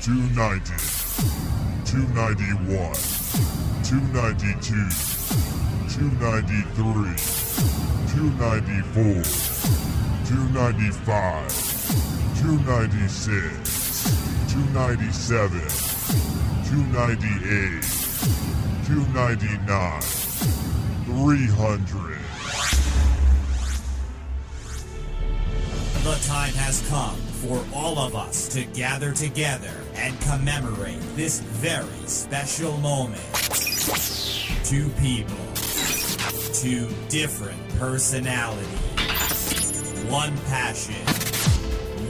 290, 291, 292, 293, 294, 295, 296, 297, 298, 299, 300. The time has come for all of us to gather together and commemorate this very special moment. Two people, two different personalities, one passion,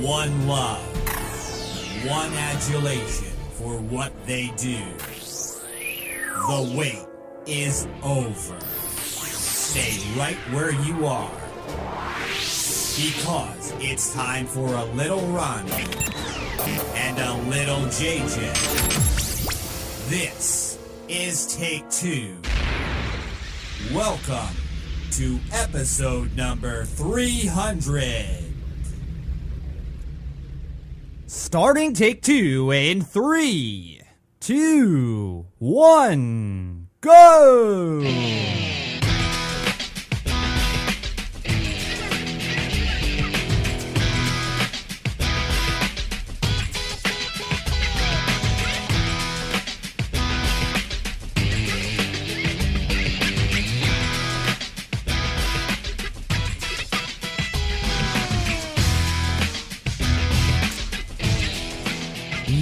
one love, one adulation for what they do. The wait is over. Stay right where you are, because it's time for a little Ronnie and a little JJ. This is Take Two. Welcome to episode number 300. Starting Take Two in 3, 2, 1, go!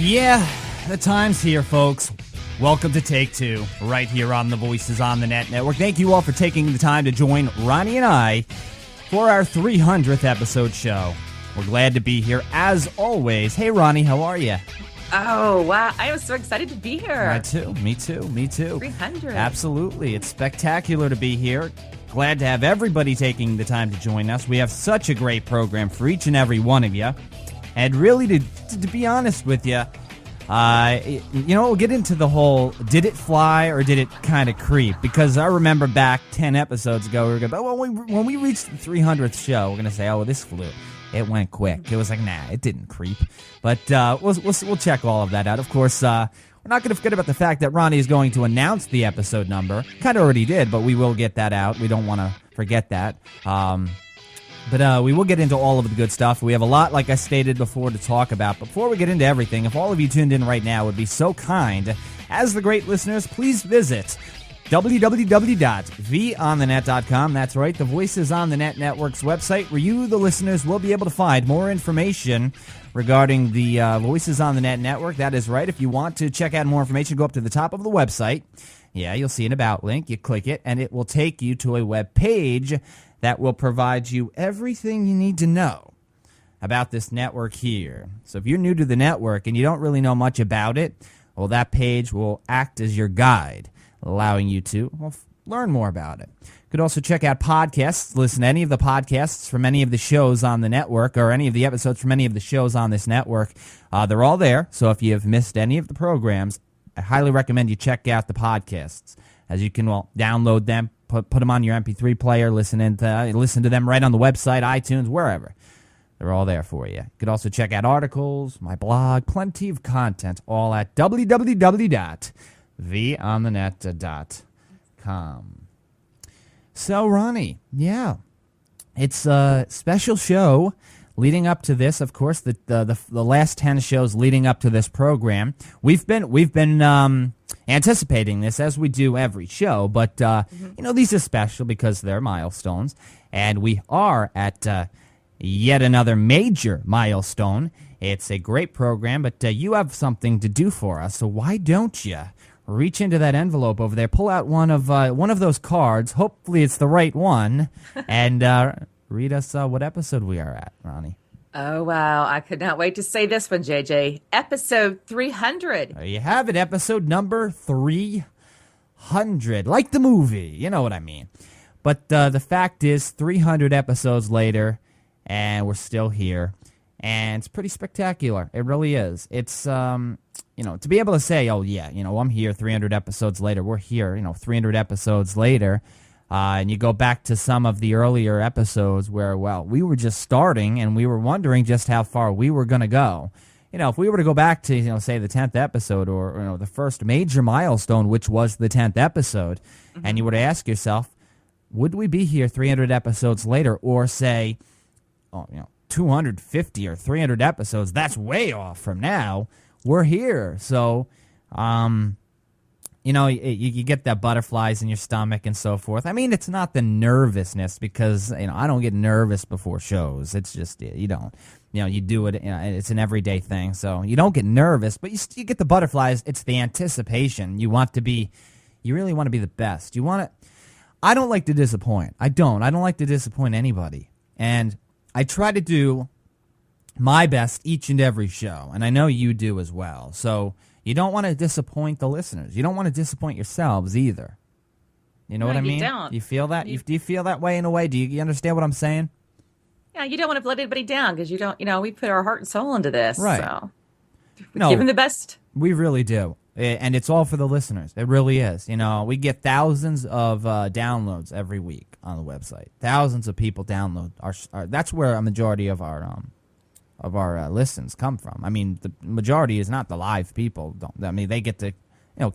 Yeah, the time's here, folks. Welcome to Take Two, right here on the Voices on the Net Network. Thank you all for taking the time to join Ronnie and I for our 300th episode show. We're glad to be here, as always. Hey, Ronnie, how are you? Oh, wow. I am so excited to be here. Me too. 300. Absolutely. It's spectacular to be here. Glad to have everybody taking the time to join us. We have such a great program for each and every one of you. And really, to be honest with you, we'll get into the whole, did it fly or did it kind of creep? Because I remember back 10 episodes ago, we were going, well, when we reached the 300th show, we're going to say, oh, this flew. It went quick. It was like, nah, it didn't creep. But we'll check all of that out. Of course, we're not going to forget about the fact that Ronnie is going to announce the episode number. Kind of already did, but we will get that out. We don't want to forget that. But we will get into all of the good stuff. We have a lot, like I stated before, to talk about. Before we get into everything, if all of you tuned in right now would be so kind, as the great listeners, please visit www.vonthenet.com. That's right, the Voices on the Net Network's website, where you, the listeners, will be able to find more information regarding the Voices on the Net Network. That is right. If you want to check out more information, go up to the top of the website. Yeah, you'll see an About link. You click it, and it will take you to a web page that will provide you everything you need to know about this network here. So if you're new to the network and you don't really know much about it, well, that page will act as your guide, allowing you to learn more about it. You could also check out podcasts, listen to any of the podcasts from any of the shows on the network, or any of the episodes from any of the shows on this network. They're all there, so if you have missed any of the programs, I highly recommend you check out the podcasts, as you can download them, put them on your MP3 player, listen to them right on the website, iTunes, wherever. They're all there for you. You could also check out articles, my blog, plenty of content, all at www.vonthenet.com. So, Ronnie, yeah, it's a special show leading up to this. Of course, the last 10 shows leading up to this program, we've been anticipating this, as we do every show, but these are special because they're milestones, and we are at yet another major milestone. It's a great program, but you have something to do for us, so why don't you reach into that envelope over there, pull out one of those cards, hopefully it's the right one, and read us what episode we are at, Ronnie. Oh, wow. I could not wait to say this one, JJ. Episode 300. There you have it, episode number 300. Like the movie, you know what I mean. But the fact is, 300 episodes later, and we're still here. And it's pretty spectacular. It really is. It's, to be able to say, oh, yeah, I'm here 300 episodes later. We're here, 300 episodes later. And you go back to some of the earlier episodes where, well, we were just starting and we were wondering just how far we were going to go. if we were to go back to, say the 10th episode or the first major milestone, which was the 10th episode, and you were to ask yourself, would we be here 300 episodes later, or say, 250 or 300 episodes? That's way off from now. We're here. So, you get that butterflies in your stomach and so forth. I mean, it's not the nervousness because, I don't get nervous before shows. It's just, you don't. You do it, it's an everyday thing. So you don't get nervous, but you get the butterflies. It's the anticipation. You really want to be the best. I don't like to disappoint. I don't like to disappoint anybody. And I try to do my best each and every show. And I know you do as well. So you don't want to disappoint the listeners. You don't want to disappoint yourselves either. You know what I mean? You don't. You feel that? Do you feel that way in a way? Do you understand what I'm saying? Yeah, you don't want to let anybody down because you don't, we put our heart and soul into this. Right. So we give them the best. We really do. And it's all for the listeners. It really is. We get thousands of downloads every week on the website. Thousands of people download our that's where a majority of our listens come from. I mean, the majority is not the live people. They get to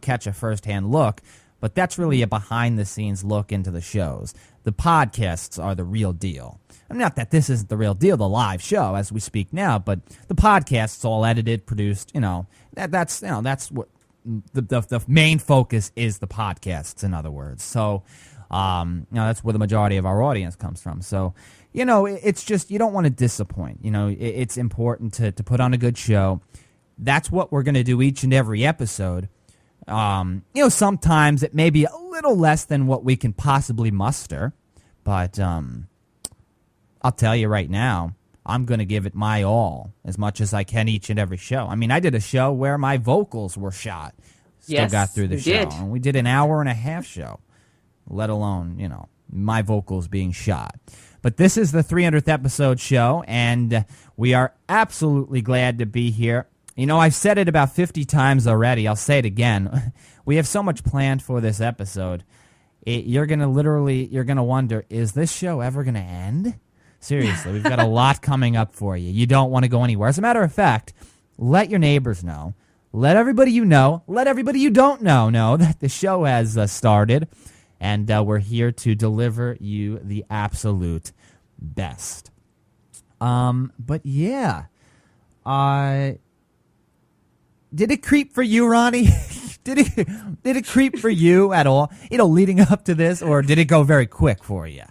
catch a firsthand look, but that's really a behind-the-scenes look into the shows. The podcasts are the real deal. Not that this isn't the real deal, the live show as we speak now, but the podcast's all edited, produced. That's what the main focus is. The podcasts, in other words. So, that's where the majority of our audience comes from. So, it's just you don't want to disappoint. It's important to put on a good show. That's what we're going to do each and every episode. Sometimes it may be a little less than what we can possibly muster, but I'll tell you right now, I'm going to give it my all as much as I can each and every show. I mean, I did a show where my vocals were shot. Still got through the show. Did. And we did an hour-and-a-half show, let alone, my vocals being shot. But this is the 300th episode show, and we are absolutely glad to be here. I've said it about 50 times already. I'll say it again. We have so much planned for this episode. You're going to wonder, is this show ever going to end? Seriously, we've got a lot coming up for you. You don't want to go anywhere. As a matter of fact, let your neighbors know. Let everybody you know, let everybody you don't know that the show has started, and we're here to deliver you the absolute best. But yeah, did it creep for you, Ronnie? Did it creep for you at all? Leading up to this, or did it go very quick for you?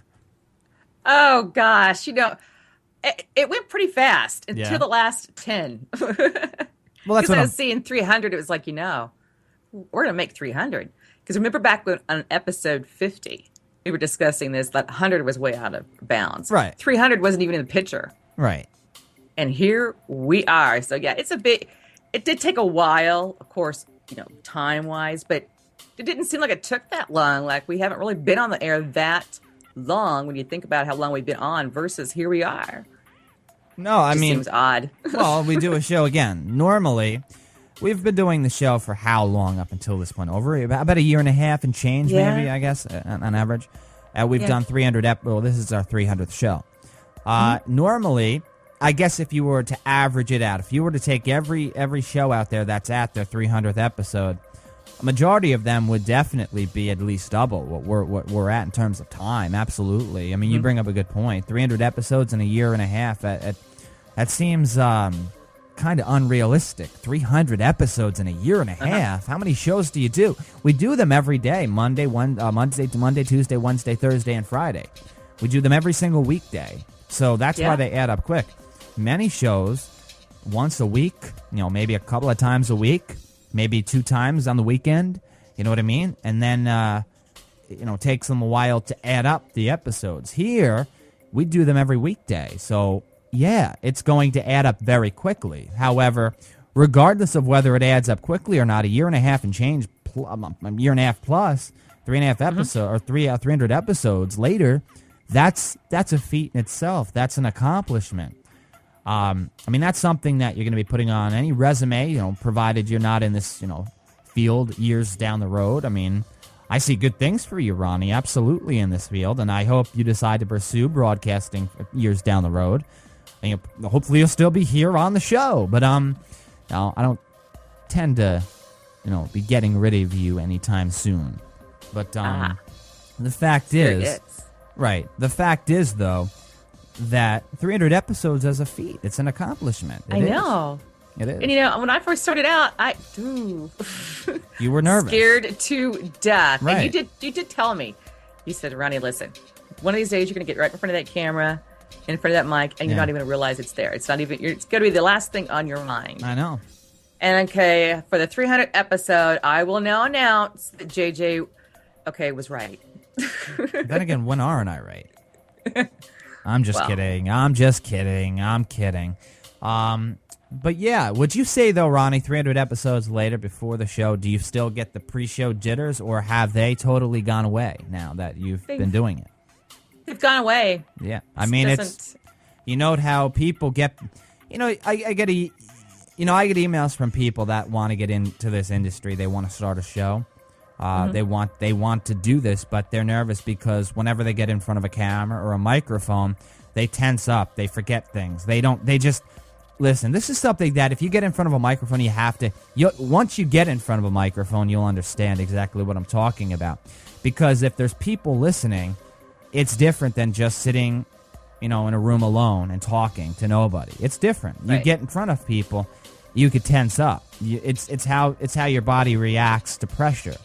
Oh gosh, it went pretty fast until the last 10. Well, that's because I was seeing 300. It was like, we're gonna make 300. Because remember back on episode 50, we were discussing this. That 100 was way out of bounds. Right. 300 wasn't even in the picture. Right. And here we are. So yeah, it did take a while, of course, time wise, but it didn't seem like it took that long. Like we haven't really been on the air that long when you think about how long we've been on versus here we are. No, I mean, seems odd. Well, we do a show again. Normally, we've been doing the show for how long up until this point? Over about a year and a half and change, maybe, I guess, on average. We've done 300 well, this is our 300th show. Normally, I guess if you were to average it out, if you were to take every show out there that's at their 300th episode, a majority of them would definitely be at least double what we're at in terms of time. Absolutely. I mean, you bring up a good point. 300 episodes in a year and a half. That seems kind of unrealistic. 300 episodes in a year and a half. How many shows do you do? We do them every day. Monday, Tuesday, Wednesday, Thursday, and Friday. We do them every single weekday. So that's why they add up quick. Many shows once a week, maybe a couple of times a week. Maybe 2 times on the weekend, you know what I mean? And then, takes them a while to add up the episodes. Here, we do them every weekday. So, yeah, it's going to add up very quickly. However, regardless of whether it adds up quickly or not, a year and a half and change, a year and a half plus, 3.5 episodes, or 300 episodes later, that's a feat in itself. That's an accomplishment. I mean, that's something that you're going to be putting on any resume, provided you're not in this, field years down the road. I mean, I see good things for you, Ronnie, absolutely in this field, and I hope you decide to pursue broadcasting years down the road. And hopefully you'll still be here on the show. But no, I don't tend to, be getting rid of you anytime soon. But the fact is, right? The fact is, though, that 300 episodes is a feat. It's an accomplishment. I know. It is. And when I first started out, you were nervous, scared to death. Right. And you did tell me. You said, Ronnie, listen, one of these days you're going to get right in front of that camera, in front of that mic, and you're not even going to realize it's there. It's not even. It's going to be the last thing on your mind. I know. And okay, for the 300th episode, I will now announce that JJ, was right. Then again, when aren't I right? I'm just kidding. I'm just kidding. I'm kidding. But yeah, would you say, though, Ronnie, 300 episodes later before the show, do you still get the pre-show jitters, or have they totally gone away now that you've been doing it? They've gone away. Yeah. I mean, it's, how people get, I get emails from people that want to get into this industry. They want to start a show. They want to do this, but they're nervous because whenever they get in front of a camera or a microphone, they tense up. They forget things. Listen, this is something that if you get in front of a microphone, you have to, once you get in front of a microphone, you'll understand exactly what I'm talking about. Because if there's people listening, it's different than just sitting, in a room alone and talking to nobody. It's different. You get in front of people, you could tense up. It's how your body reacts to pressure.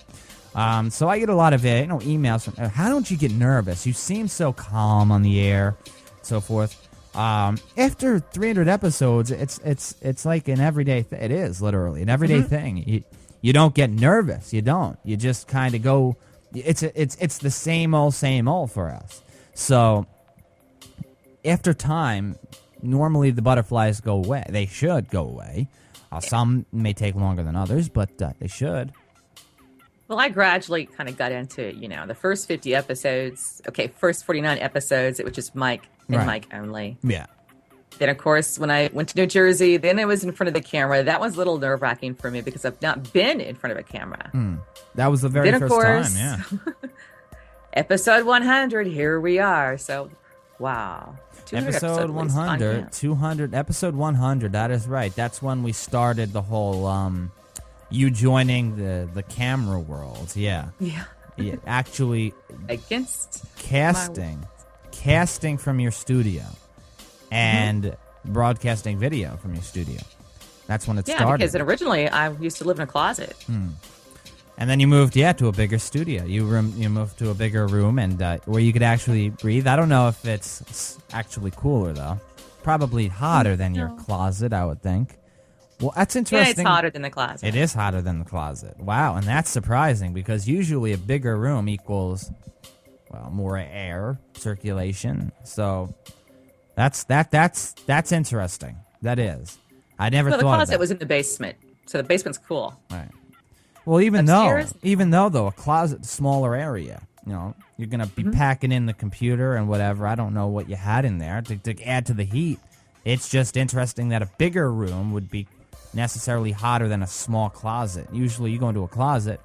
So I get a lot of emails from, how don't you get nervous? You seem so calm on the air, so forth. After 300 episodes, it's like an everyday thing. It is literally an everyday thing. You don't get nervous. You don't. You just kind of go. It's the same old for us. So after time, normally the butterflies go away. They should go away. Some may take longer than others, but they should. Well, I gradually kind of got into, the first 50 episodes. Okay, first 49 episodes, it was just Mike and Mike only. Yeah. Then, of course, when I went to New Jersey, then it was in front of the camera. That was a little nerve-wracking for me because I've not been in front of a camera. That was the very first time, yeah. Episode 100, here we are. So, wow. Episode 100, episode 100, that is right. That's when we started the whole, you joining the camera world, yeah. Yeah. Actually, against casting from your studio and broadcasting video from your studio. That's when it started. Yeah, because originally I used to live in a closet. And then you moved, to a bigger studio. You moved to a bigger room and where you could actually breathe. I don't know if it's actually cooler, though. Probably hotter than your closet, I would think. Well, that's interesting. Yeah, it's hotter than the closet. It is hotter than the closet. Wow, and that's surprising because usually a bigger room equals, more air circulation. So that's interesting. That is. I never thought of that. The closet was in the basement, so the basement's cool. Right. Well, even though a closet's a smaller area, you're gonna be packing in the computer and whatever. I don't know what you had in there to add to the heat. It's just interesting that a bigger room would be necessarily hotter than a small closet. Usually you go into a closet,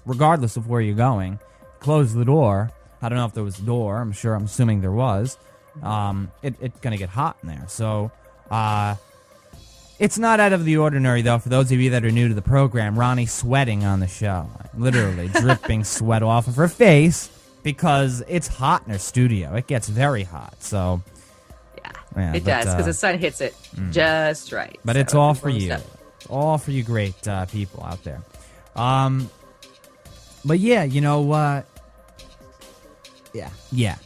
regardless of where you're going, close the door. I don't know if there was a door. I'm assuming there was. It's going to get hot in there. So it's not out of the ordinary, though, for those of you that are new to the program. Ronnie sweating on the show. Literally dripping sweat off of her face because it's hot in her studio. It gets very hot. So... yeah, it does, because the sun hits it just right. But it's all for you. It's all for you great people out there. But yeah, Yeah.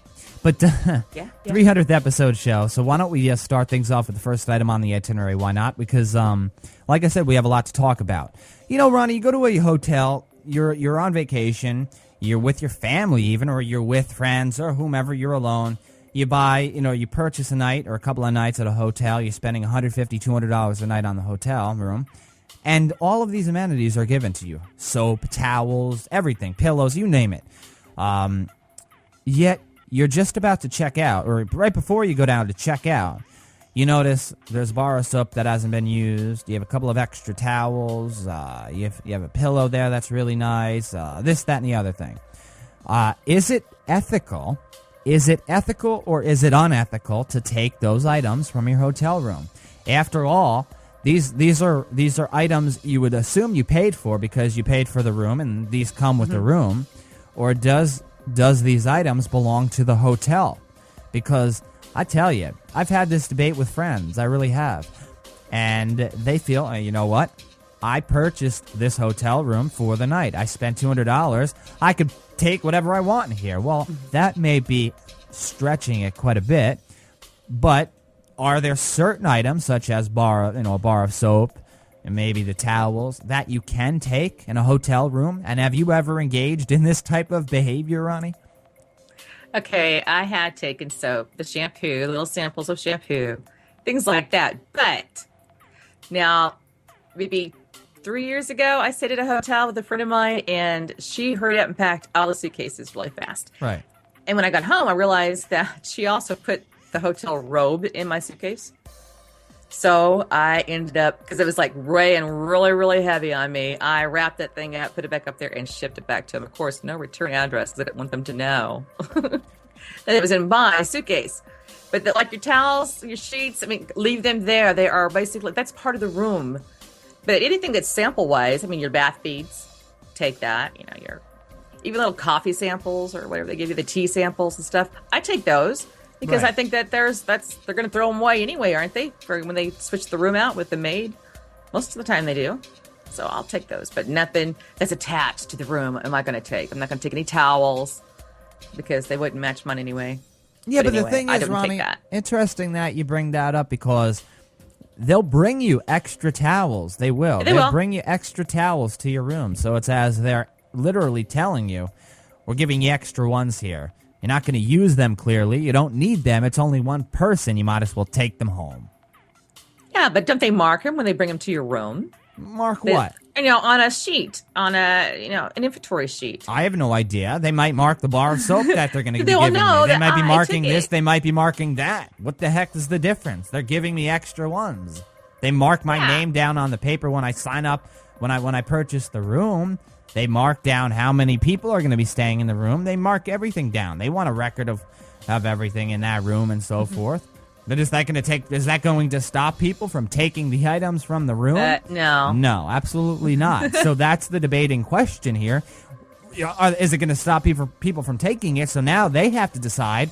But 300th episode show, so why don't we start things off with the first item on the itinerary? Why not? Because, like I said, we have a lot to talk about. Ronnie, you go to a hotel, you're on vacation, you're with your family even, or you're with friends or whomever, you're alone. You buy, you purchase a night or a couple of nights at a hotel. You're spending $150, $200 a night on the hotel room. And all of these amenities are given to you. Soap, towels, everything, pillows, you name it. Yet, you're just about to check out, or right before you go down to check out, you notice there's a bar of soap that hasn't been used. You have a couple of extra towels. You have a pillow there that's really nice. This, that, and the other thing. Is it ethical is it ethical or is it unethical to take those items from your hotel room? After all, these are items you would assume you paid for because you paid for the room, and these come with the room. Or does these items belong to the hotel? Because I tell you, I've had this debate with friends. I really have. And they feel, you know what? I purchased this hotel room for the night. I spent $200. I could take whatever I want in here. Well, that may be stretching it quite a bit, but are there certain items, such as a bar of soap and maybe the towels, that you can take in a hotel room? And have you ever engaged in this type of behavior, Ronnie? Okay, I had taken soap, the shampoo, little samples of shampoo, things like that. But now, maybe 3 years ago, I stayed at a hotel with a friend of mine, and she hurried up and packed all the suitcases really fast. Right. And when I got home, I realized that she also put the hotel robe in my suitcase. So I ended up, because it was like weighing really, really heavy on me, I wrapped that thing up, put it back up there, and shipped it back to them. Of course, no return address, because I didn't want them to know that it was in my suitcase. But like your towels, your sheets, I mean, leave them there. They are basically, that's part of the room. But anything that's sample-wise, I mean, your bath beads, take that. You know, your even little coffee samples or whatever they give you, the tea samples and stuff. I take those. Because Right. I think that they're going to throw them away anyway, aren't they? For when they switch the room out with the maid, most of the time they do. So I'll take those, but nothing that's attached to the room am I going to take. I'm not going to take any towels because they wouldn't match mine anyway. Yeah, but anyway, the thing I is, don't take Ronnie, that. interesting that you bring that up because they'll bring you extra towels. They will. They will. Bring you extra towels to your room. So it's as they're literally telling you, we're giving you extra ones here. You're not going to use them clearly. You don't need them. It's only one person. You might as well take them home. Yeah, but don't they mark them when they bring them to your room? Mark what? On a sheet, on an inventory sheet. I have no idea. They might mark the bar of soap that they're going to be They will giving know me. They that might be I marking took this. it. They might be marking that. What the heck is the difference? They're giving me extra ones. They mark my name down on the paper when I sign up. When I purchase the room, they mark down how many people are going to be staying in the room. They mark everything down. They want a record of everything in that room and so forth. But is that going to stop people from taking the items from the room? No. No, absolutely not. So that's the debating question here. Is it going to stop people from taking it? So now they have to decide,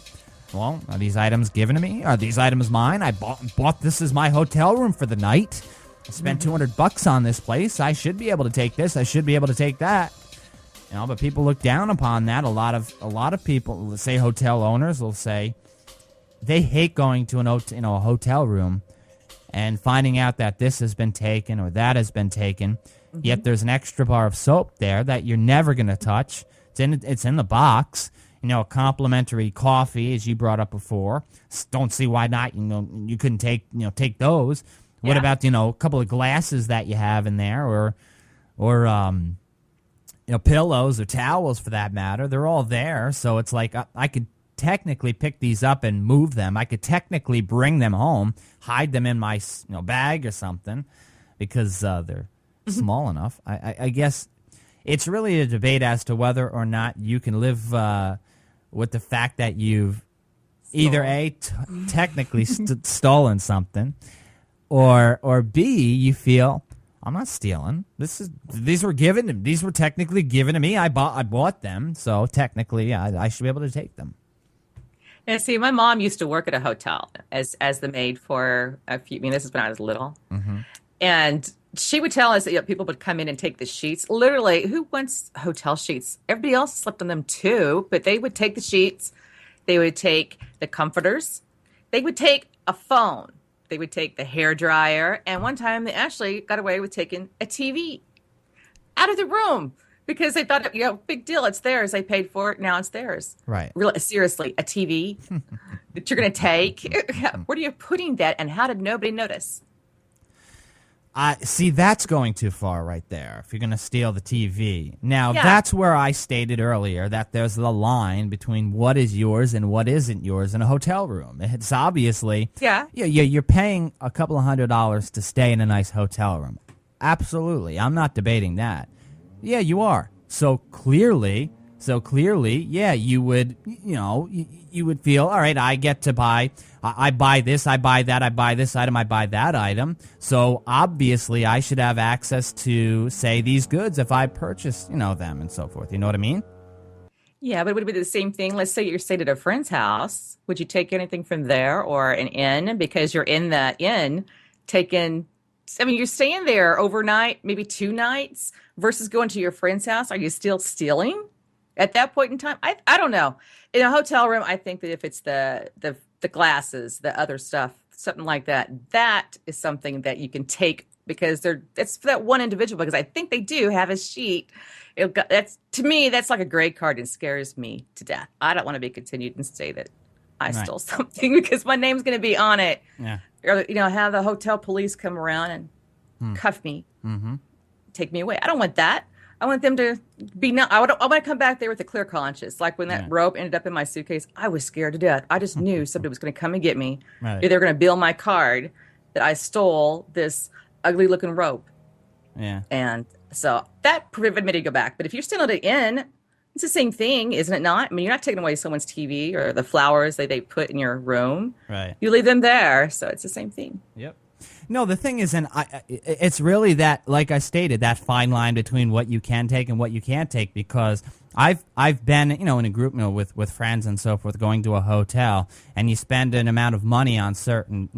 well, are these items given to me? Are these items mine? I bought this as my hotel room for the night. I spent $200 on this place. I should be able to take this. I should be able to take that. But people look down upon that. A lot of people, let's say hotel owners, will say they hate going to a hotel room and finding out that this has been taken or that has been taken. Yet there's an extra bar of soap there that you're never going to touch. It's in the box. A complimentary coffee, as you brought up before. Don't see why not. You couldn't take those. What about a couple of glasses that you have in there, or pillows or towels for that matter? They're all there, so it's like I could technically pick these up and move them. I could technically bring them home, hide them in my bag or something, because they're small enough. I guess it's really a debate as to whether or not you can live with the fact that you've either technically stolen something. Or B, you feel, I'm not stealing. These were technically given to me. I bought them, so technically I should be able to take them. And see, my mom used to work at a hotel as the maid for a few. I mean, this is when I was little, and she would tell us that people would come in and take the sheets. Literally, who wants hotel sheets? Everybody else slept on them too, but they would take the sheets. They would take the comforters. They would take a phone. They would take the hair dryer, and one time they actually got away with taking a TV out of the room because they thought, big deal, it's theirs. They paid for it, now it's theirs. Right. Really, seriously, a TV that you're going to take? Where are you putting that, and how did nobody notice? See, that's going too far right there, if you're going to steal the TV. Now, that's where I stated earlier that there's the line between what is yours and what isn't yours in a hotel room. It's obviously, you're paying a couple of $100s to stay in a nice hotel room. Absolutely. I'm not debating that. Yeah, you are. So clearly, So clearly, yeah, you would, you would feel, all right, I get to buy, I buy this, I buy that, I buy this item, I buy that item. So obviously I should have access to, say, these goods if I purchase, them and so forth. You know what I mean? Yeah, but it would be the same thing. Let's say you're staying at a friend's house. Would you take anything from there or an inn because you're in the inn taking, I mean, you're staying there overnight, maybe 2 nights versus going to your friend's house. Are you still stealing at that point in time? I don't know. In a hotel room, I think that if it's the glasses, the other stuff, something like that, that is something that you can take because it's for that one individual because I think they do have a sheet. That's to me, that's like a gray card and scares me to death. I don't want to be continued and say that I stole something because my name's going to be on it. Yeah. Or, have the hotel police come around and cuff me, take me away. I don't want that. I want them to be I want to come back there with a clear conscience. Like when that rope ended up in my suitcase, I was scared to death. I just knew somebody was going to come and get me. Right. They were going to bill my card that I stole this ugly looking rope. Yeah. And so that prevented me to go back. But if you're still at an inn, it's the same thing, isn't it not? I mean, you're not taking away someone's TV or the flowers that they put in your room. Right. You leave them there. So it's the same thing. Yep. No, the thing is, and it's really that, like I stated, that fine line between what you can take and what you can't take. Because I've been, in a group, with friends and so forth, going to a hotel, and you spend an amount of money on certain,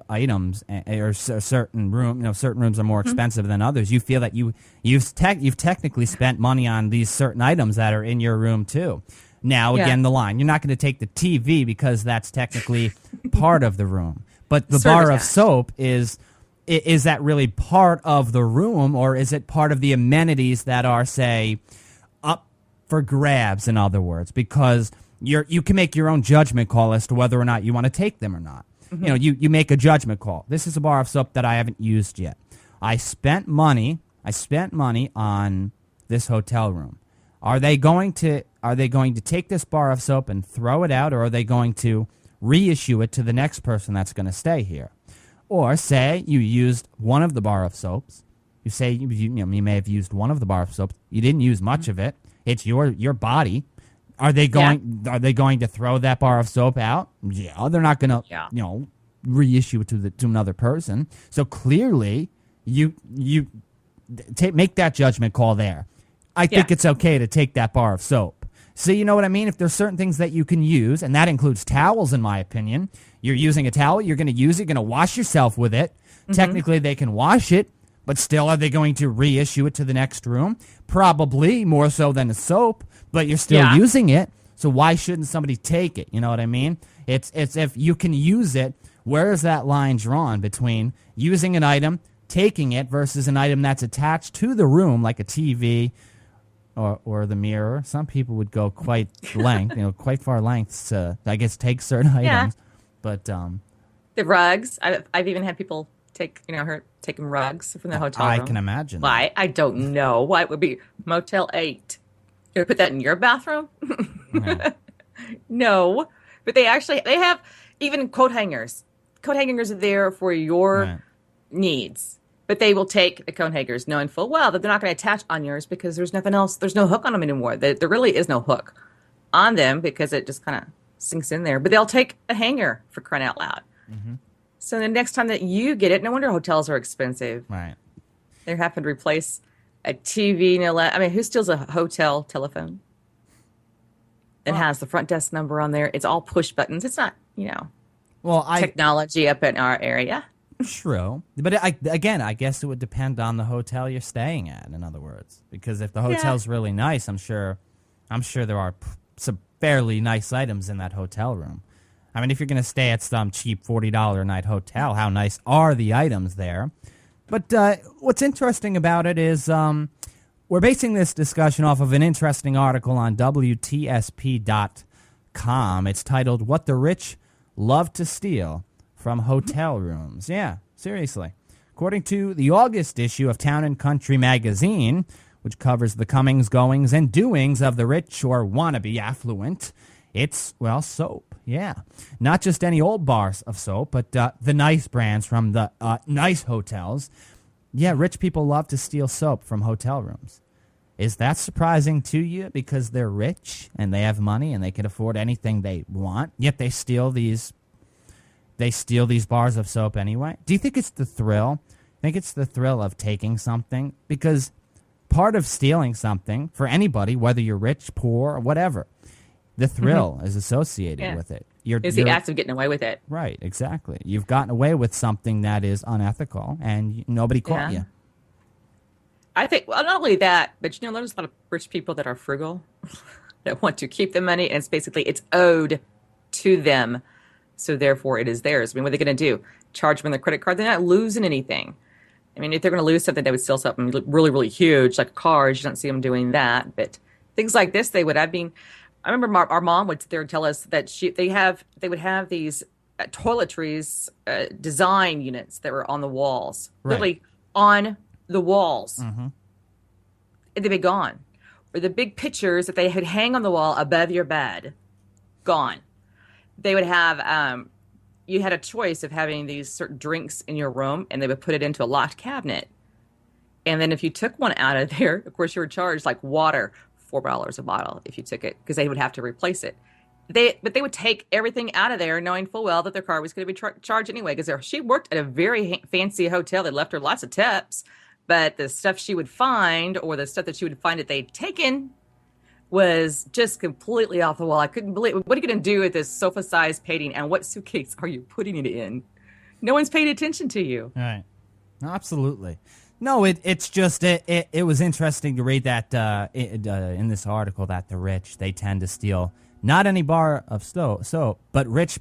items or certain room, certain rooms are more expensive than others. You feel that you've technically spent money on these certain items that are in your room too. Now, again, the line, you're not going to take the TV because that's technically part of the room. But the bar of soap is that really part of the room, or is it part of the amenities that are, say, up for grabs, in other words? Because you can make your own judgment call as to whether or not you want to take them or not. Mm-hmm. You make a judgment call. This is a bar of soap that I haven't used yet. I spent money on this hotel room. Are they going to take this bar of soap and throw it out, or are they going to reissue it to the next person that's going to stay here? Or say you used one of the bar of soaps. You say you may have used one of the bar of soaps. You didn't use much of it. It's your body. Are they going to throw that bar of soap out? Yeah, they're not going to reissue it to another person. So clearly you make that judgment call there. I think it's okay to take that bar of soap. So you know what I mean? If there's certain things that you can use, and that includes towels, in my opinion. You're using a towel, you're going to use it, you're going to wash yourself with it. Mm-hmm. Technically, they can wash it, but still, are they going to reissue it to the next room? Probably, more so than a soap, but you're still using it, so why shouldn't somebody take it? You know what I mean? It's if you can use it, where is that line drawn between using an item, taking it, versus an item that's attached to the room, like a TV, or the mirror? Some people would go quite far lengths to, I guess, take certain items. But the rugs, I've even had people taking rugs from the hotel room. I can imagine. Why? I don't know. Why it would be Motel 8? You put that in your bathroom? No. But they have even coat hangers. Coat hangers are there for your needs. But they will take the coat hangers knowing full well that they're not going to attach on yours because there's nothing else. There's no hook on them anymore. There really is no hook on them because it just kind of sinks in there. But they'll take a hanger, for crying out loud. Mm-hmm. So the next time that you get it, no wonder hotels are expensive. Right. They're having to replace a TV. I mean, who steals a hotel telephone? It has the front desk number on there. It's all push buttons. It's not, technology up in our area. True. But I guess it would depend on the hotel you're staying at, in other words. Because if the hotel's really nice, I'm sure there are some fairly nice items in that hotel room. I mean, if you're going to stay at some cheap $40 a night hotel, how nice are the items there? But what's interesting about it is we're basing this discussion off of an interesting article on WTSP.com. It's titled, "What the Rich Love to Steal from Hotel Rooms." Yeah, seriously. According to the August issue of Town and Country magazine, which covers the comings, goings, and doings of the rich or wannabe affluent, it's, soap. Yeah. Not just any old bars of soap, but the nice brands from the nice hotels. Yeah, rich people love to steal soap from hotel rooms. Is that surprising to you because they're rich and they have money and they can afford anything they want, yet they steal these bars of soap anyway? Do you think it's the thrill? I think it's the thrill of taking something, because part of stealing something for anybody, whether you're rich, poor, or whatever, the thrill is associated with it. It's the act of getting away with it. Right, exactly. You've gotten away with something that is unethical and nobody caught you. I think, well, not only that, but there's a lot of rich people that are frugal, that want to keep the money, and it's owed to them. So therefore it is theirs. I mean, what are they going to do? Charge them on their credit card? They're not losing anything. I mean, if they're going to lose something, they would steal something really, really huge, like cars. You don't see them doing that. But things like this, they would. I mean, I remember our mom would sit there and tell us that they would have these toiletries design units that were on the walls, literally on the walls, and they'd be gone. Or the big pictures that they would hang on the wall above your bed, gone. They would have, you had a choice of having these certain drinks in your room, and they would put it into a locked cabinet. And then if you took one out of there, of course you were charged like water, $4 a bottle if you took it, because they would have to replace it. But they would take everything out of there knowing full well that their car was going to be charged anyway, because she worked at a very fancy hotel that left her lots of tips. But the stuff she would find, or the stuff that she would find that they'd taken, was just completely off the wall. I couldn't believe, what are you going to do with this sofa-sized painting, and what suitcase are you putting it in? No one's paying attention to you. Right. Absolutely. No, it's just, it was interesting to read that in this article that the rich, they tend to steal not any bar of soap, but rich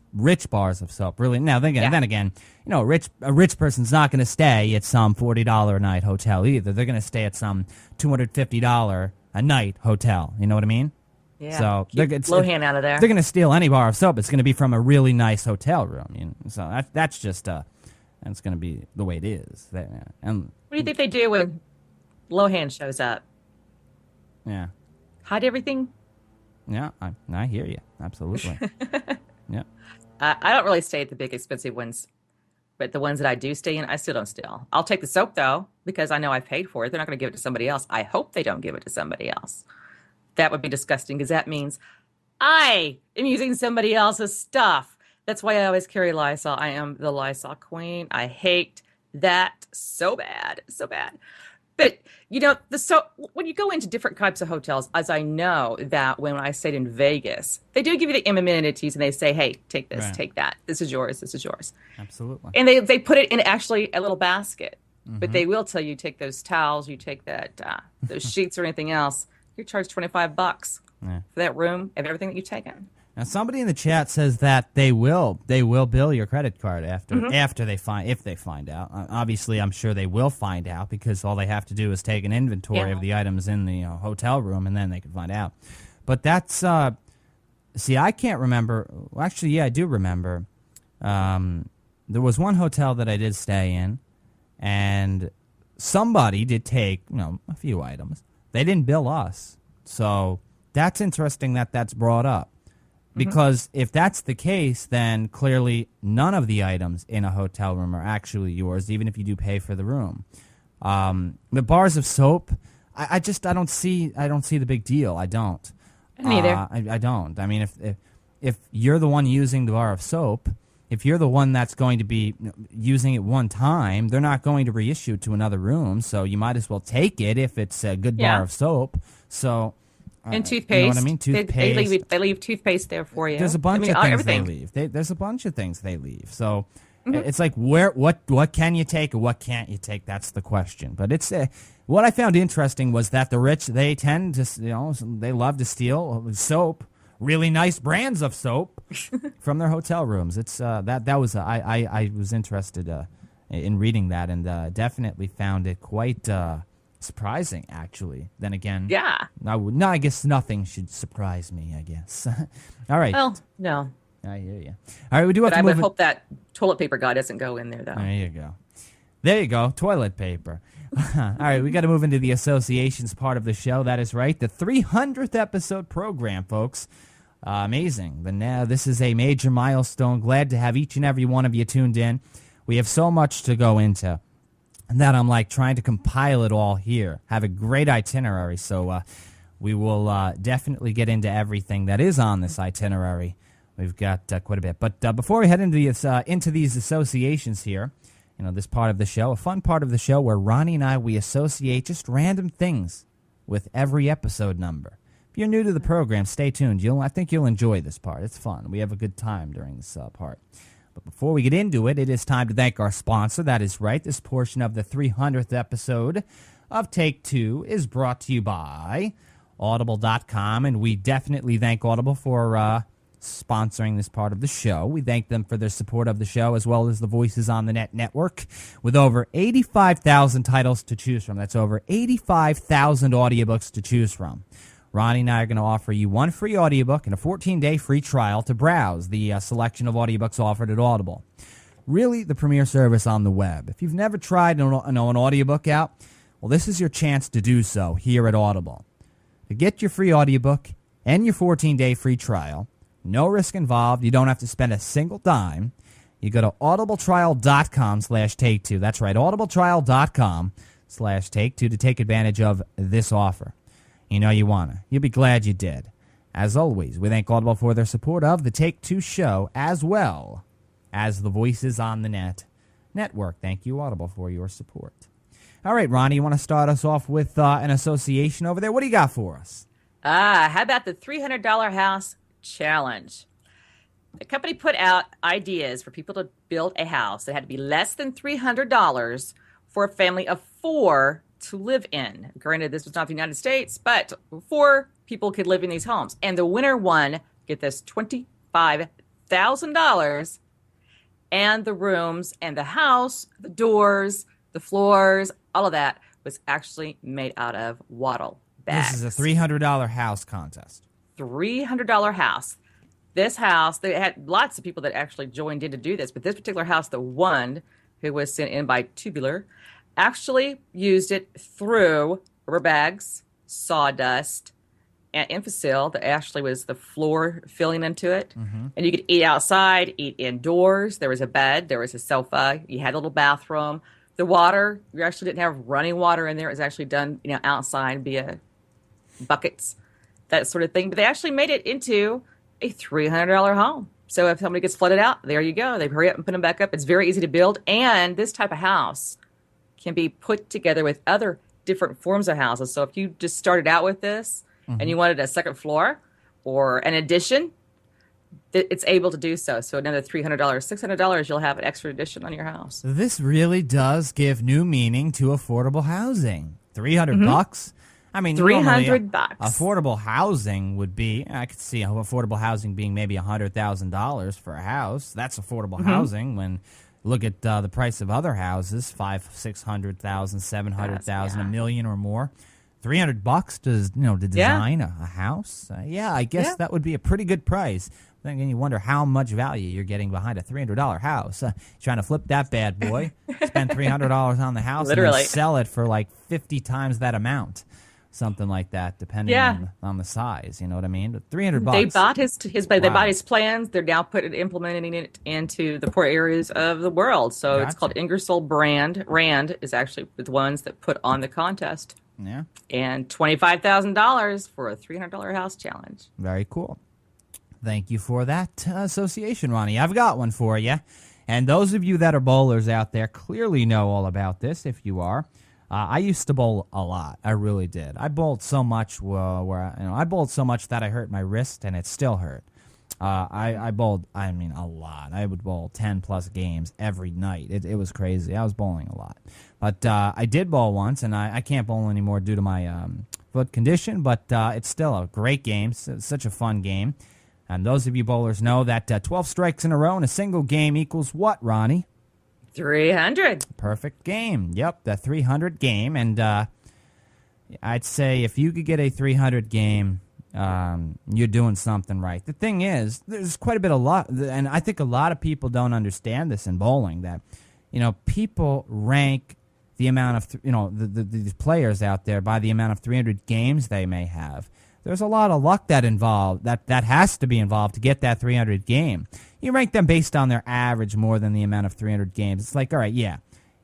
bars of soap. Really. Now, then again, a rich person's not going to stay at some $40 a night hotel either. They're going to stay at some $250 a night hotel. You know what I mean? Yeah. So Lohan out of there. They're going to steal any bar of soap. It's going to be from a really nice hotel room. So that's just that's going to be the way it is. And what do you think they do when Lohan shows up? Yeah. Hide everything? Yeah, I hear you. Absolutely. Yeah. I don't really stay at the big expensive ones, but the ones that I do stay in, I still don't steal. I'll take the soap, though, because I know I've paid for it. They're not going to give it to somebody else. I hope they don't give it to somebody else. That would be disgusting, because that means I am using somebody else's stuff. That's why I always carry Lysol. I am the Lysol queen. I hate that so bad, so bad. But, when you go into different types of hotels, as I know that when I stayed in Vegas, they do give you the amenities, and they say, hey, take this, take that. This is yours. This is yours. Absolutely. And they put it in actually a little basket. But they will tell you, take those towels, you take that those sheets or anything else. You're charged $25 for that room and everything that you've taken. Now, somebody in the chat says that they will bill your credit card after they find out. Obviously, I'm sure they will find out, because all they have to do is take an inventory of the items in the hotel room, and then they can find out. But that's I can't remember. Well, actually, yeah, I do remember. There was one hotel that I did stay in, and somebody did take a few items. They didn't bill us, so that's interesting that that's brought up. Because if that's the case, then clearly none of the items in a hotel room are actually yours, even if you do pay for the room. The bars of soap, I don't see the big deal. I don't. Neither. I don't. I mean, if you're the one using the bar of soap, if you're the one that's going to be using it one time, they're not going to reissue it to another room. So you might as well take it if it's a good bar of soap. So. And toothpaste. You know what I mean? Toothpaste. They leave toothpaste there for you. There's a bunch of things they leave. There's a bunch of things they leave. So it's like, what can you take or what can't you take? That's the question. But it's what I found interesting was that the rich, they tend to, they love to steal soap, really nice brands of soap from their hotel rooms. It's that was I was interested in reading that, and definitely found it quite surprising, actually. Then again, I guess nothing should surprise me, I guess. All right. Well, no. I hear you. All right, we do have to move. I would hope that toilet paper guy doesn't go in there, though. There you go. Toilet paper. All right, we got to move into the associations part of the show. That is right. The 300th episode program, folks. Amazing. This is a major milestone. Glad to have each and every one of you tuned in. We have so much to go into. that I'm like trying to compile it all here. Have a great itinerary, so we will definitely get into everything that is on this itinerary. We've got quite a bit. But before we head into these associations here, this part of the show, a fun part of the show where Ronnie and I, we associate just random things with every episode number. If you're new to the program, stay tuned. I think you'll enjoy this part. It's fun. We have a good time during this part. But before we get into it, it is time to thank our sponsor. That is right. This portion of the 300th episode of Take Two is brought to you by Audible.com, and we definitely thank Audible for sponsoring this part of the show. We thank them for their support of the show, as well as the Voices on the Net network, with over 85,000 titles to choose from. That's over 85,000 audiobooks to choose from. Ronnie and I are going to offer you one free audiobook and a 14-day free trial to browse the selection of audiobooks offered at Audible. Really the premier service on the web. If you've never tried an audiobook out, well, this is your chance to do so here at Audible. To get your free audiobook and your 14-day free trial, no risk involved, you don't have to spend a single dime. You go to audibletrial.com/take2. That's right, audibletrial.com/take2 to take advantage of this offer. You want to. You'll be glad you did. As always, we thank Audible for their support of the Take Two show, as well as the Voices on the Net network. Thank you, Audible, for your support. All right, Ronnie, you want to start us off with an association over there? What do you got for us? How about the $300 house challenge? The company put out ideas for people to build a house that had to be less than $300 for a family of 4 to live in. Granted, this was not the United States, but 4 people could live in these homes. And the winner won, get this, $25,000, and the rooms and the house, the doors, the floors, all of that was actually made out of wattle bags. This is a $300 house contest. $300 house. This house, they had lots of people that actually joined in to do this, but this particular house, the one who was sent in by Tubular, actually used it through rubber bags, sawdust, and Infocil that actually was the floor filling into it. Mm-hmm. And you could eat outside, eat indoors. There was a bed, there was a sofa, you had a little bathroom. The water, you actually didn't have running water in there. It was actually done, outside via buckets, that sort of thing. But they actually made it into a $300 home. So if somebody gets flooded out, there you go. They hurry up and put them back up. It's very easy to build. And this type of house can be put together with other different forms of houses. So if you just started out with this and you wanted a second floor or an addition, it's able to do so. So another $300, $600, you'll have an extra addition on your house. This really does give new meaning to affordable housing. $300? I mean, $300. Affordable housing would be, I could see affordable housing being maybe $100,000 for a house. That's affordable housing when look at the price of other houses, $500,000, $600,000, $700,000, $1 million or more. $300 to design a house. I guess that would be a pretty good price. Then you wonder how much value you're getting behind a $300 house. Trying to flip that bad boy, spend $300 on the house, and then sell it for like 50 times that amount. Something like that, depending on the size. You know what I mean? But $300. They bought they bought his plans. They're now implementing it into the poor areas of the world. So It's called Ingersoll Brand. Rand is actually the ones that put on the contest. Yeah. And $25,000 for a $300 house challenge. Very cool. Thank you for that association, Ronnie. I've got one for you. And those of you that are bowlers out there clearly know all about this, if you are. I used to bowl a lot. I really did. I bowled so much I bowled so much that I hurt my wrist, and it still hurt. I bowled, a lot. I would bowl 10-plus games every night. It was crazy. I was bowling a lot. But I did bowl once, and I can't bowl anymore due to my foot condition, but it's still a great game. It's such a fun game. And those of you bowlers know that 12 strikes in a row in a single game equals what, Ronnie? 300. Perfect game. Yep, the 300 game. And I'd say if you could get a 300 game, you're doing something right. The thing is, there's quite a bit of luck, and I think a lot of people don't understand this in bowling, that, people rank the amount of, the players out there by the amount of 300 games they may have. There's a lot of luck that has to be involved to get that 300 game. You rank them based on their average more than the amount of 300 games. It's like, all right, yeah,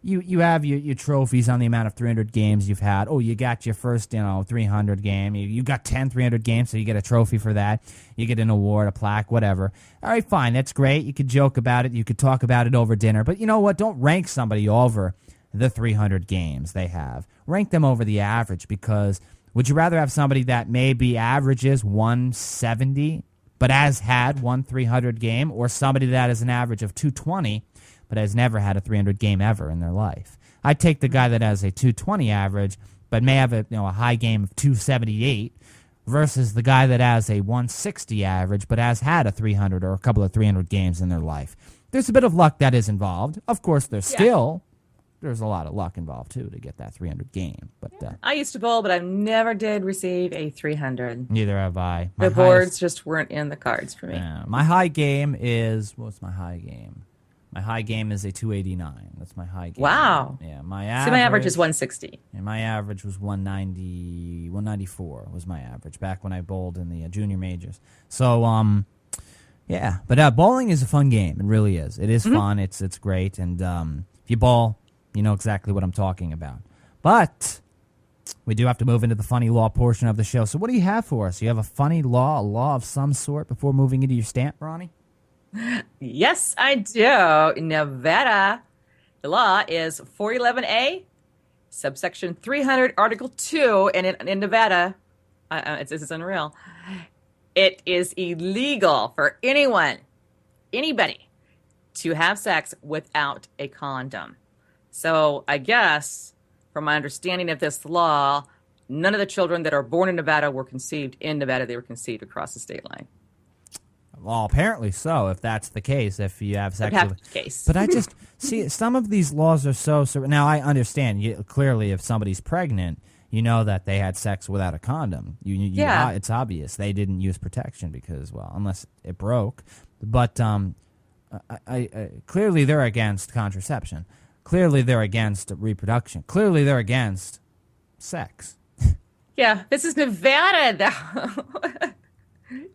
you have your trophies on the amount of 300 games you've had. Oh, you got your first 300 game. You got 10 300 games, so you get a trophy for that. You get an award, a plaque, whatever. All right, fine, that's great. You could joke about it. You could talk about it over dinner. But you know what? Don't rank somebody over the 300 games they have. Rank them over the average, because would you rather have somebody that maybe averages 170 but has had one 300 game, or somebody that has an average of 220 but has never had a 300 game ever in their life? I'd take the guy that has a 220 average but may have a high game of 278 versus the guy that has a 160 average but has had a 300 or a couple of 300 games in their life. There's a bit of luck that is involved. Of course, there's a lot of luck involved, too, to get that 300 game. But I used to bowl, but I never did receive a 300. Neither have I. The boards just weren't in the cards for me. My high game is, what's my high game? My high game is a 289. That's my high game. Wow. Yeah, my average is 160. And my average was 190, 194 was my average back when I bowled in the junior majors. So, yeah. But bowling is a fun game. It really is. It is fun. It's great. And if you bowl, you know exactly what I'm talking about. But we do have to move into the funny law portion of the show. So what do you have for us? You have a funny law, a law of some sort before moving into your stamp, Ronnie? Yes, I do. In Nevada, the law is 411A, subsection 300, Article 2. And in Nevada, this is unreal. It is illegal for anybody, to have sex without a condom. So I guess, from my understanding of this law, none of the children that are born in Nevada were conceived in Nevada. They were conceived across the state line. Well, apparently so, if that's the case, if you have sex with... case. But I just, see, some of these laws are so... Now, I understand, clearly, if somebody's pregnant, you know that they had sex without a condom. It's obvious. They didn't use protection because, well, unless it broke. But clearly they're against contraception. Clearly they're against reproduction. Clearly they're against sex. Yeah, this is Nevada, though.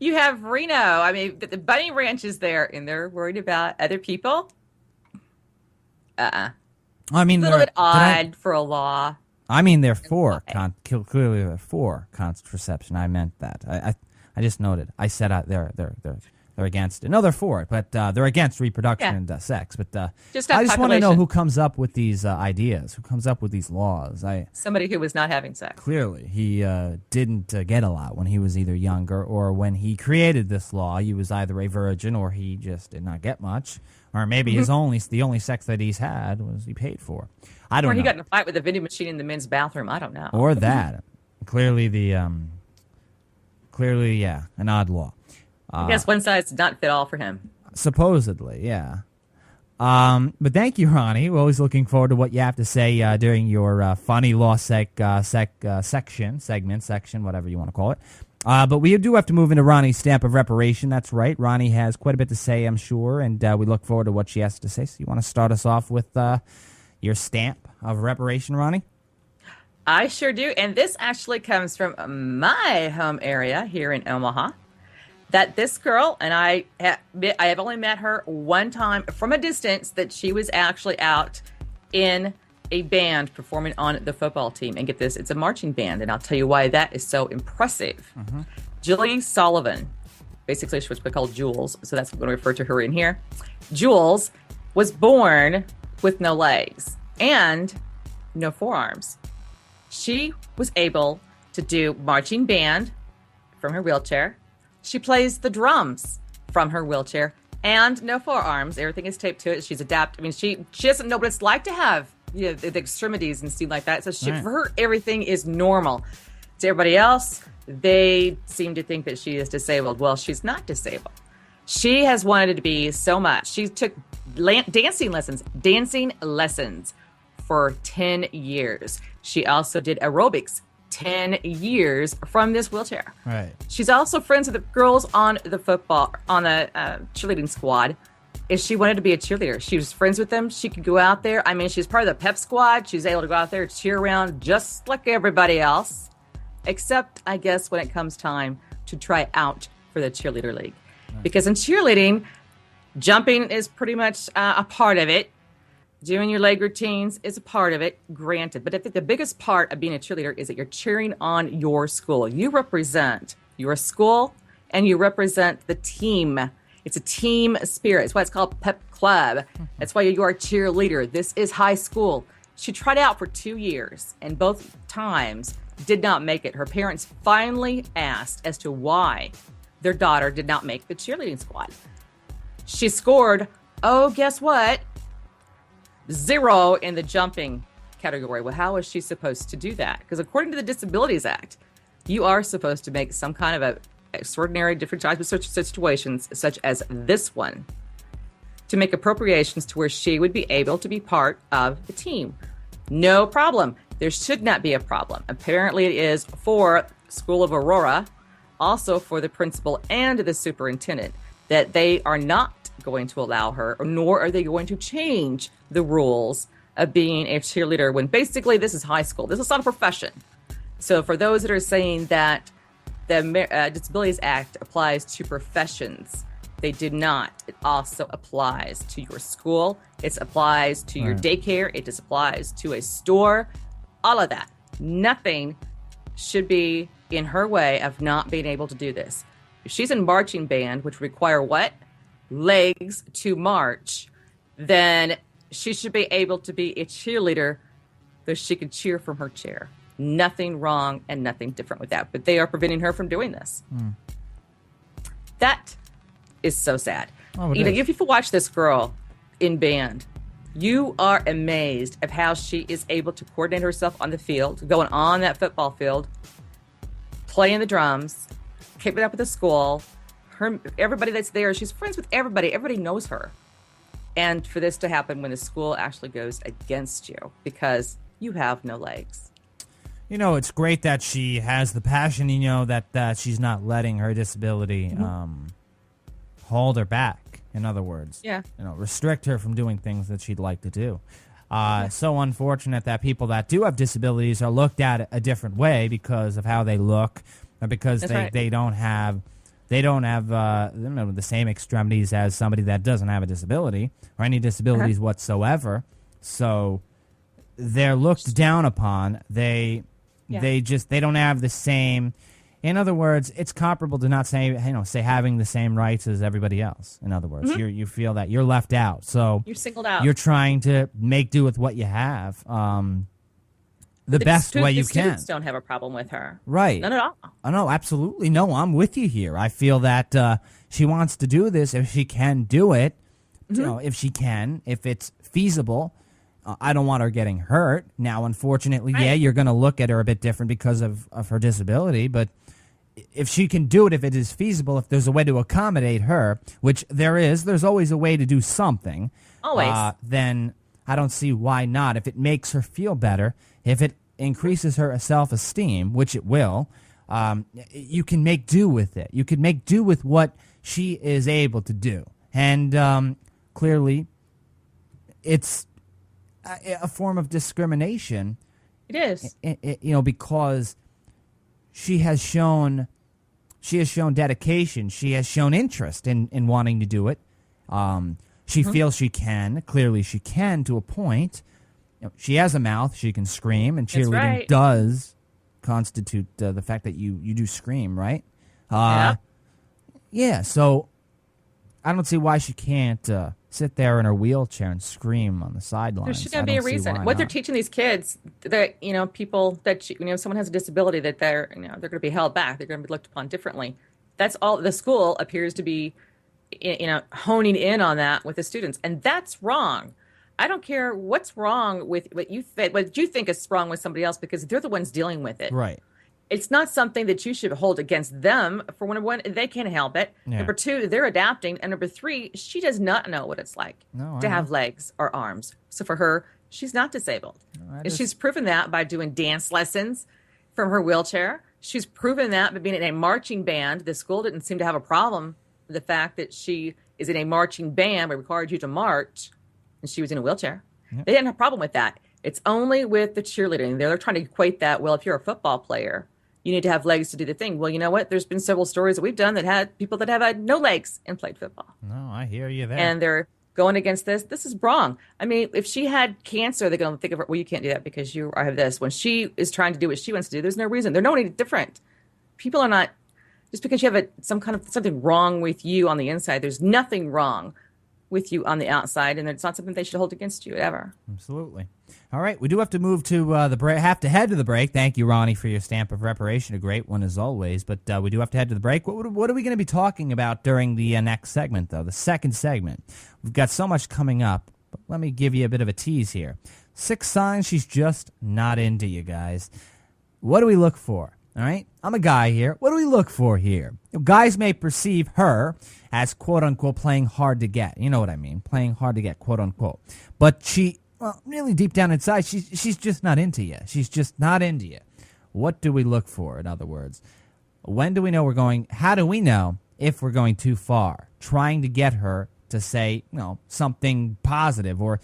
You have Reno. I mean, the bunny ranch is there, and they're worried about other people. I mean, a little bit odd for a law. I mean, they're for clearly they're for contraception. I meant that. I just noted. I said they're against it. No, they're for it, but they're against reproduction and sex. But I just want to know who comes up with these ideas, who comes up with these laws. Somebody who was not having sex. Clearly, he didn't get a lot when he was either younger, or when he created this law, he was either a virgin or he just did not get much, or maybe the only sex that he's had was he paid for. I don't know. Or he got in a fight with the vending machine in the men's bathroom. I don't know. Or that. Clearly, an odd law. I guess one size did not fit all for him. Supposedly, yeah. But thank you, Ronnie. We're always looking forward to what you have to say during your funny law section, whatever you want to call it. But we do have to move into Ronnie's stamp of reparation. That's right. Ronnie has quite a bit to say, I'm sure, and we look forward to what she has to say. So you want to start us off with your stamp of reparation, Ronnie? I sure do. And this actually comes from my home area here in Omaha. That this girl, and I have only met her one time from a distance, that she was actually out in a band performing on the football team. And get this, it's a marching band, and I'll tell you why that is so impressive. Julie Sullivan, basically she was called Jules, so that's what I'm going to refer to her in here. Jules was born with no legs and no forearms. She was able to do marching band from her wheelchair. She plays the drums from her wheelchair and no forearms. Everything is taped to it. She's adapted. I mean, she doesn't know what it's like to have the extremities and stuff like that. So for her, everything is normal. To everybody else, they seem to think that she is disabled. Well, she's not disabled. She has wanted to be so much. She took dancing lessons for 10 years. She also did aerobics 10 years from this wheelchair. Right. She's also friends with the girls on the cheerleading squad. If she wanted to be a cheerleader, she was friends with them. She could go out there. I mean, she's part of the pep squad. She's able to go out there, cheer around just like everybody else, except I guess when it comes time to try out for the cheerleader league. Right. Because in cheerleading, jumping is pretty much a part of it. Doing your leg routines is a part of it, granted. But I think the biggest part of being a cheerleader is that you're cheering on your school. You represent your school and you represent the team. It's a team spirit. That's why it's called Pep Club. That's why you are a cheerleader. This is high school. She tried out for 2 years and both times did not make it. Her parents finally asked as to why their daughter did not make the cheerleading squad. She scored, oh, guess what? 0 in the jumping category. Well, how is she supposed to do that? Because according to the Disabilities Act, you are supposed to make some kind of a extraordinary different types of situations, such as this one, to make appropriations to where she would be able to be part of the team. No problem. There should not be a problem. Apparently it is for School of Aurora, also for the principal and the superintendent, that they are not going to allow her, nor are they going to change the rules of being a cheerleader when basically this is high school. This is not a profession. So for those that are saying that the Disabilities Act applies to professions, they do not. It also applies to your school. It applies to your daycare. It just applies to a store. All of that. Nothing should be in her way of not being able to do this. If she's in marching band, which require what? Legs to march, then she should be able to be a cheerleader that she could cheer from her chair. Nothing wrong and nothing different with that. But they are preventing her from doing this. That is so sad. Oh, if you watch this girl in band, you are amazed of how she is able to coordinate herself on the field, going on that football field, playing the drums, keeping up with the school. Everybody that's there, she's friends with everybody. Everybody knows her. And for this to happen when the school actually goes against you because you have no legs. You know, it's great that she has the passion, you know, that she's not letting her disability hold her back, in other words. Yeah. You know, restrict her from doing things that she'd like to do. So unfortunate that people that do have disabilities are looked at a different way because of how they look, or because they don't have the same extremities as somebody that doesn't have a disability or any disabilities whatsoever. So they're looked down upon. They don't have the same. In other words, it's comparable to not say having the same rights as everybody else. In other words, you feel that you're left out. So you're singled out. You're trying to make do with what you have. The best way you can. Students don't have a problem with her. Right. None at all. Oh, no, absolutely. No, I'm with you here. I feel that she wants to do this. If she can do it, you know, if it's feasible. I don't want her getting hurt. Now, unfortunately, you're going to look at her a bit different because of her disability. But if she can do it, if it is feasible, if there's a way to accommodate her, which there's always a way to do something. Always. Then I don't see why not. If it makes her feel better, if it increases her self-esteem, which it will, you can make do with it. You can make do with what she is able to do. And clearly, it's a form of discrimination. It is. Because she has shown dedication. She has shown interest in wanting to do it. She feels she can. Clearly, she can to a point. She has a mouth. She can scream, and cheerleading does constitute the fact that you do scream, right? Yeah. So I don't see why she can't sit there in her wheelchair and scream on the sidelines. There shouldn't be a reason. What they're teaching these kids, that people that someone has a disability, that they're going to be held back. They're going to be looked upon differently. That's all. The school appears to be, honing in on that with the students, and that's wrong. I don't care what's wrong with what you think is wrong with somebody else, because they're the ones dealing with it. Right. It's not something that you should hold against them. For one, they can't help it. Yeah. Number two, they're adapting. And number three, she does not know what it's like to have legs or arms. So for her, she's not disabled. And she's proven that by doing dance lessons from her wheelchair. She's proven that by being in a marching band. The school didn't seem to have a problem with the fact that she is in a marching band where it required you to march, and she was in a wheelchair. Yep. They didn't have a problem with that. It's only with the cheerleading. They're trying to equate that, well, if you're a football player, you need to have legs to do the thing. Well, you know what? There's been several stories that we've done that had people that have had no legs and played football. No, I hear you there. And going against this. This is wrong. I mean, if she had cancer, they're going to think of her, well, you can't do that because you I have this. When she is trying to do what she wants to do, there's no reason. They're no any different. People are not, just because you have some kind of something wrong with you on the inside, there's nothing wrong with you on the outside, and it's not something they should hold against you ever. Absolutely. All right, we do have to move to the break. Have to head to the break. Thank you, Ronnie, for your stamp of reparation. A great one as always. But we do have to head to the break. What are we going to be talking about during the next segment, though? The second segment. We've got so much coming up. But let me give you a bit of a tease here. 6 signs she's just not into you, guys. What do we look for? All right, I'm a guy here. What do we look for here? Guys may perceive her as quote-unquote playing hard to get. You know what I mean, playing hard to get, quote-unquote. But she, well, really deep down inside, she's just not into you. She's just not into you. What do we look for, in other words? When do we know we're going, how do we know if we're going too far? Trying to get her to say, something positive or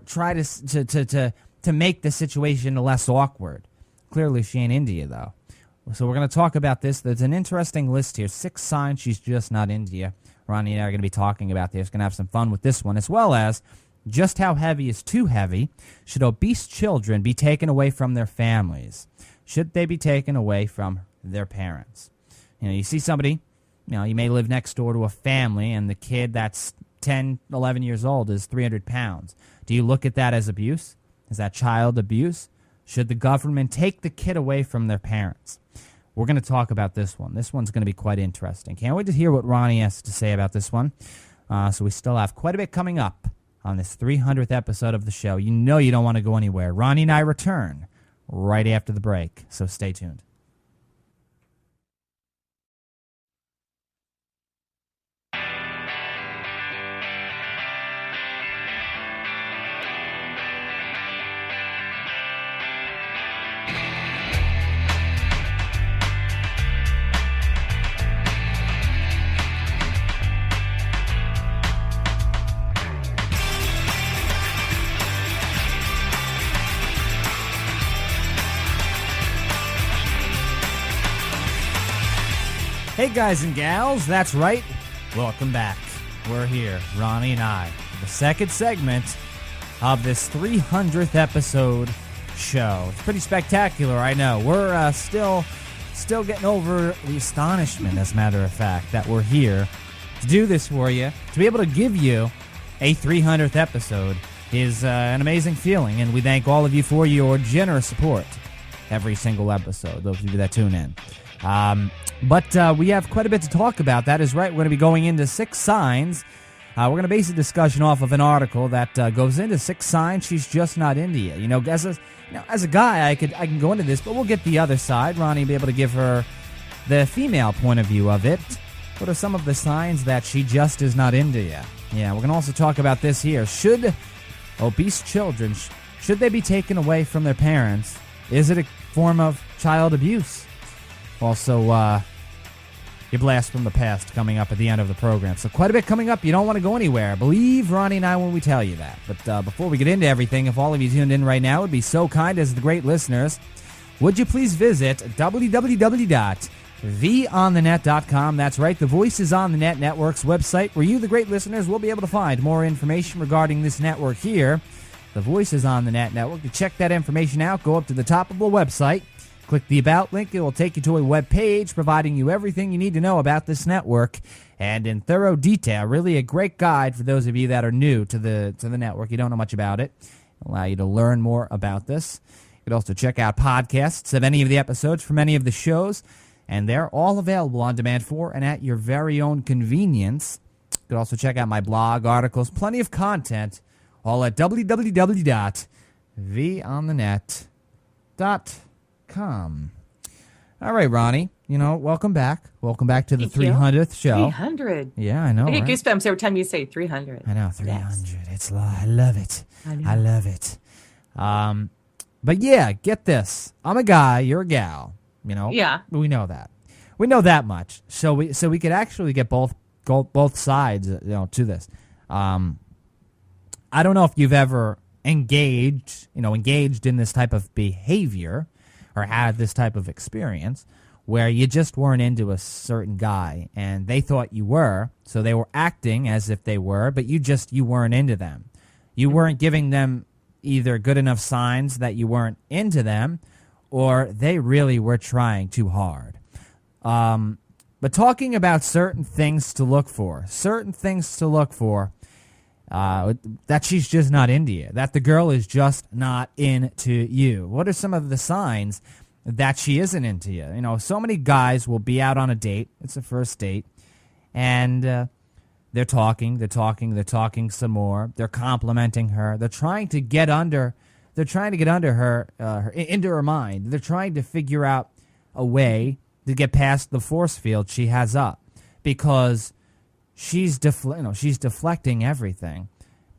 try to make the situation less awkward. Clearly she ain't into you, though. So we're going to talk about this. There's an interesting list here. 6 signs she's just not into you. Ronnie and I are going to be talking about this. Going to have some fun with this one, as well as just how heavy is too heavy. Should obese children be taken away from their families? Should they be taken away from their parents? You see somebody, you may live next door to a family, and the kid that's 10, 11 years old is 300 pounds. Do you look at that as abuse? Is that child abuse? Should the government take the kid away from their parents? We're going to talk about this one. This one's going to be quite interesting. Can't wait to hear what Ronnie has to say about this one. So we still have quite a bit coming up on this 300th episode of the show. You know you don't want to go anywhere. Ronnie and I return right after the break, so stay tuned. Hey guys and gals, that's right. Welcome back. We're here, Ronnie and I, the second segment of this 300th episode show. It's pretty spectacular, I know. We're still getting over the astonishment, as a matter of fact, that we're here to do this for you. To be able to give you a 300th episode is an amazing feeling, and we thank all of you for your generous support every single episode, those of you that tune in. But we have quite a bit to talk about. That is right. We're going to be going into 6 signs. We're going to base the discussion off of an article that goes into 6 signs she's just not into you. As a guy, I can go into this, but we'll get the other side. Ronnie will be able to give her the female point of view of it. What are some of the signs that she just is not into you? Yeah, we're going to also talk about this here. Should obese children, should they be taken away from their parents? Is it a form of child abuse? Also, your blast from the past coming up at the end of the program. So quite a bit coming up. You don't want to go anywhere. Believe Ronnie and I when we tell you that. But before we get into everything, if all of you tuned in right now would be so kind as the great listeners, would you please visit www.theonthenet.com. That's right, the Voices on the Net Network's website, where you, the great listeners, will be able to find more information regarding this network here, the Voices on the Net Network. To check that information out, go up to the top of the website. Click the About link. It will take you to a web page providing you everything you need to know about this network, and in thorough detail. Really a great guide for those of you that are new to the network. You don't know much about it. It'll allow you to learn more about this. You can also check out podcasts of any of the episodes from any of the shows, and they're all available on demand for and at your very own convenience. You can also check out my blog, articles, plenty of content, all at www.theonthenet.com. All right, Ronnie. Welcome back. Welcome back to the 300th show. 300. Yeah, I know. I get right? goosebumps every time you say 300. I know, 300. Yes. I love it. I love it. But yeah, get this. I'm a guy. You're a gal. Yeah. We know that. We know that much. So we could actually get both sides. To this. I don't know if you've ever engaged in this type of behavior, or had this type of experience, where you just weren't into a certain guy and they thought you were, so they were acting as if they were, but you weren't into them. You weren't giving them either good enough signs that you weren't into them, or they really were trying too hard. But talking about certain things to look for, that she's just not into you, that the girl is just not into you. What are some of the signs that she isn't into you? You know, so many guys will be out on a date. It's a first date. And they're talking some more. They're complimenting her. They're trying to get under her, into her mind. They're trying to figure out a way to get past the force field she has up, because she's deflecting everything,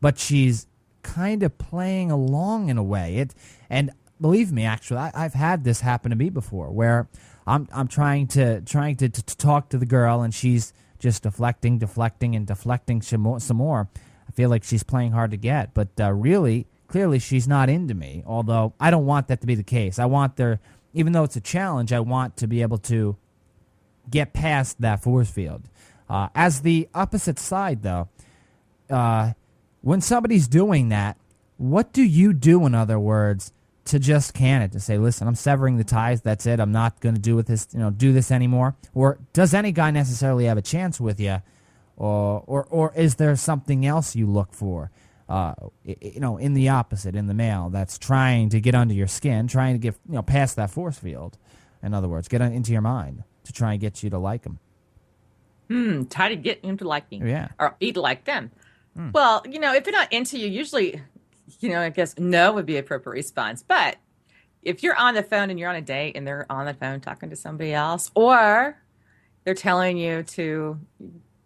but she's kind of playing along in a way. And believe me, actually, I've had this happen to me before, where I'm trying to talk to the girl, and she's just deflecting some more. I feel like she's playing hard to get, but really, clearly, she's not into me. Although I don't want that to be the case. I want even though it's a challenge, I want to be able to get past that force field. As the opposite side, though, when somebody's doing that, what do you do, in other words, to just can it, to say, listen, I'm severing the ties, that's it, I'm not going to do this anymore? Or does any guy necessarily have a chance with you? Or is there something else you look for, in the opposite, in the male, that's trying to get under your skin, trying to get past that force field? In other words, get into your mind to try and get you to like him. Try to get him to like me. Yeah. Or be like them. Well, if they're not into you, usually, I guess no would be an appropriate response. But if you're on the phone and you're on a date and they're on the phone talking to somebody else, or they're telling you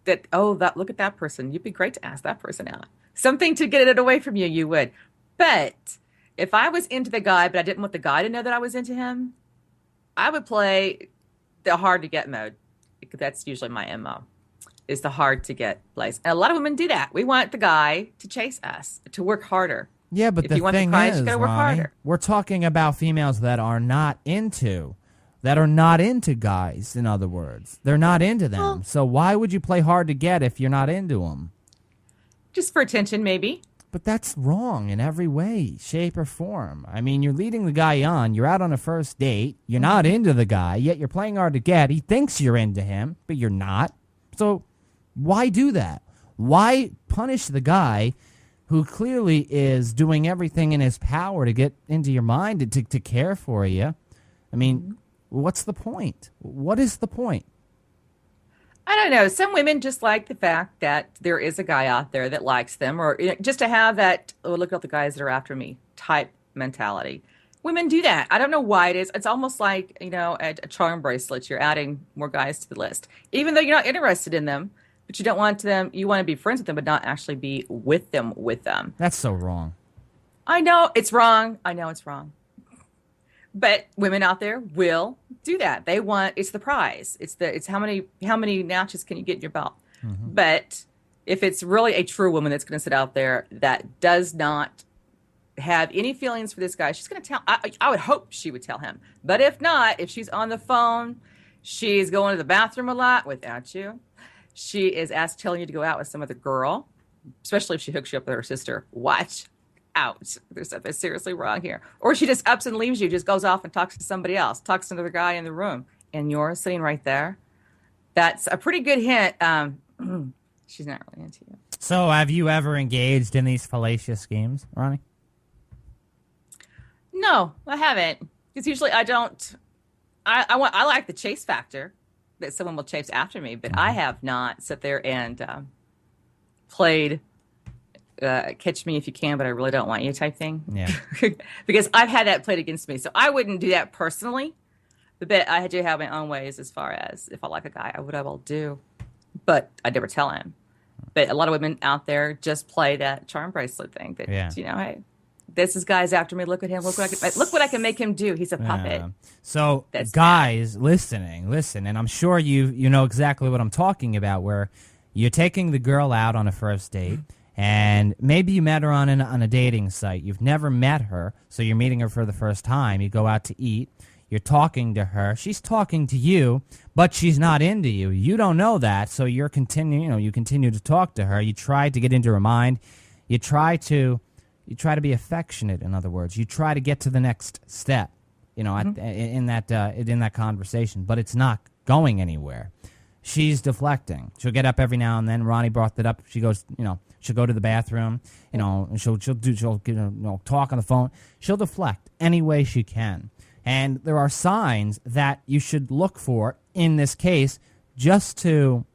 look at that person, you'd be great to ask that person out. Something to get it away from you, you would. But if I was into the guy, but I didn't want the guy to know that I was into him, I would play the hard to get mode. That's usually my MO, is the hard to get place. And a lot of women do that. We want the guy to chase us, to work harder. Yeah, but if you want the prize, you gotta work harder. We're talking about females that are not into guys, in other words. They're not into them. Well, so why would you play hard to get if you're not into them? Just for attention, maybe. But that's wrong in every way, shape, or form. I mean, you're leading the guy on. You're out on a first date. You're not into the guy, yet you're playing hard to get. He thinks you're into him, but you're not. So why do that? Why punish the guy who clearly is doing everything in his power to get into your mind, to care for you? I mean, what's the point? What is the point? I don't know. Some women just like the fact that there is a guy out there that likes them, or just to have that, look at the guys that are after me type mentality. Women do that. I don't know why it is. It's almost like, a charm bracelet. You're adding more guys to the list, even though you're not interested in them, but you don't want them. You want to be friends with them, but not actually be with them. That's so wrong. I know it's wrong. But women out there will do that. They want, it's the prize. It's how many notches can you get in your belt? Mm-hmm. But if it's really a true woman that's going to sit out there that does not have any feelings for this guy, she's going to tell. I would hope she would tell him. But if not, if she's on the phone, she's going to the bathroom a lot without you. She is telling you to go out with some other girl, especially if she hooks you up with her sister. Watch out. There's something seriously wrong here. Or she just ups and leaves you, just goes off and talks to somebody else, talks to another guy in the room, and you're sitting right there. That's a pretty good hint. She's not really into you. So have you ever engaged in these fallacious schemes, Ronnie? No, I haven't. Because usually I don't. I like the chase factor, that someone will chase after me, but I have not sat there and played catch me if you can, but I really don't want you type thing. Yeah. Because I've had that played against me. So I wouldn't do that personally. But I do have my own ways as far as if I like a guy, what I will do. But I never tell him. But a lot of women out there just play that charm bracelet thing. That, hey, this is guy's after me. Look at him. Look what I can make him do. He's a puppet. So guys, listen, and I'm sure you know exactly what I'm talking about, where you're taking the girl out on a first date. And maybe you met her on a dating site. You've never met her, so you're meeting her for the first time. You go out to eat. You're talking to her. She's talking to you, but she's not into you. You don't know that, so you continue to talk to her. You try to get into her mind. You try to be affectionate. In other words, you try to get to the next step. In that conversation, but it's not going anywhere. She's deflecting. She'll get up every now and then. Ronnie brought that up. She goes, she'll go to the bathroom. And she'll talk on the phone. She'll deflect any way she can. And there are signs that you should look for in this case just to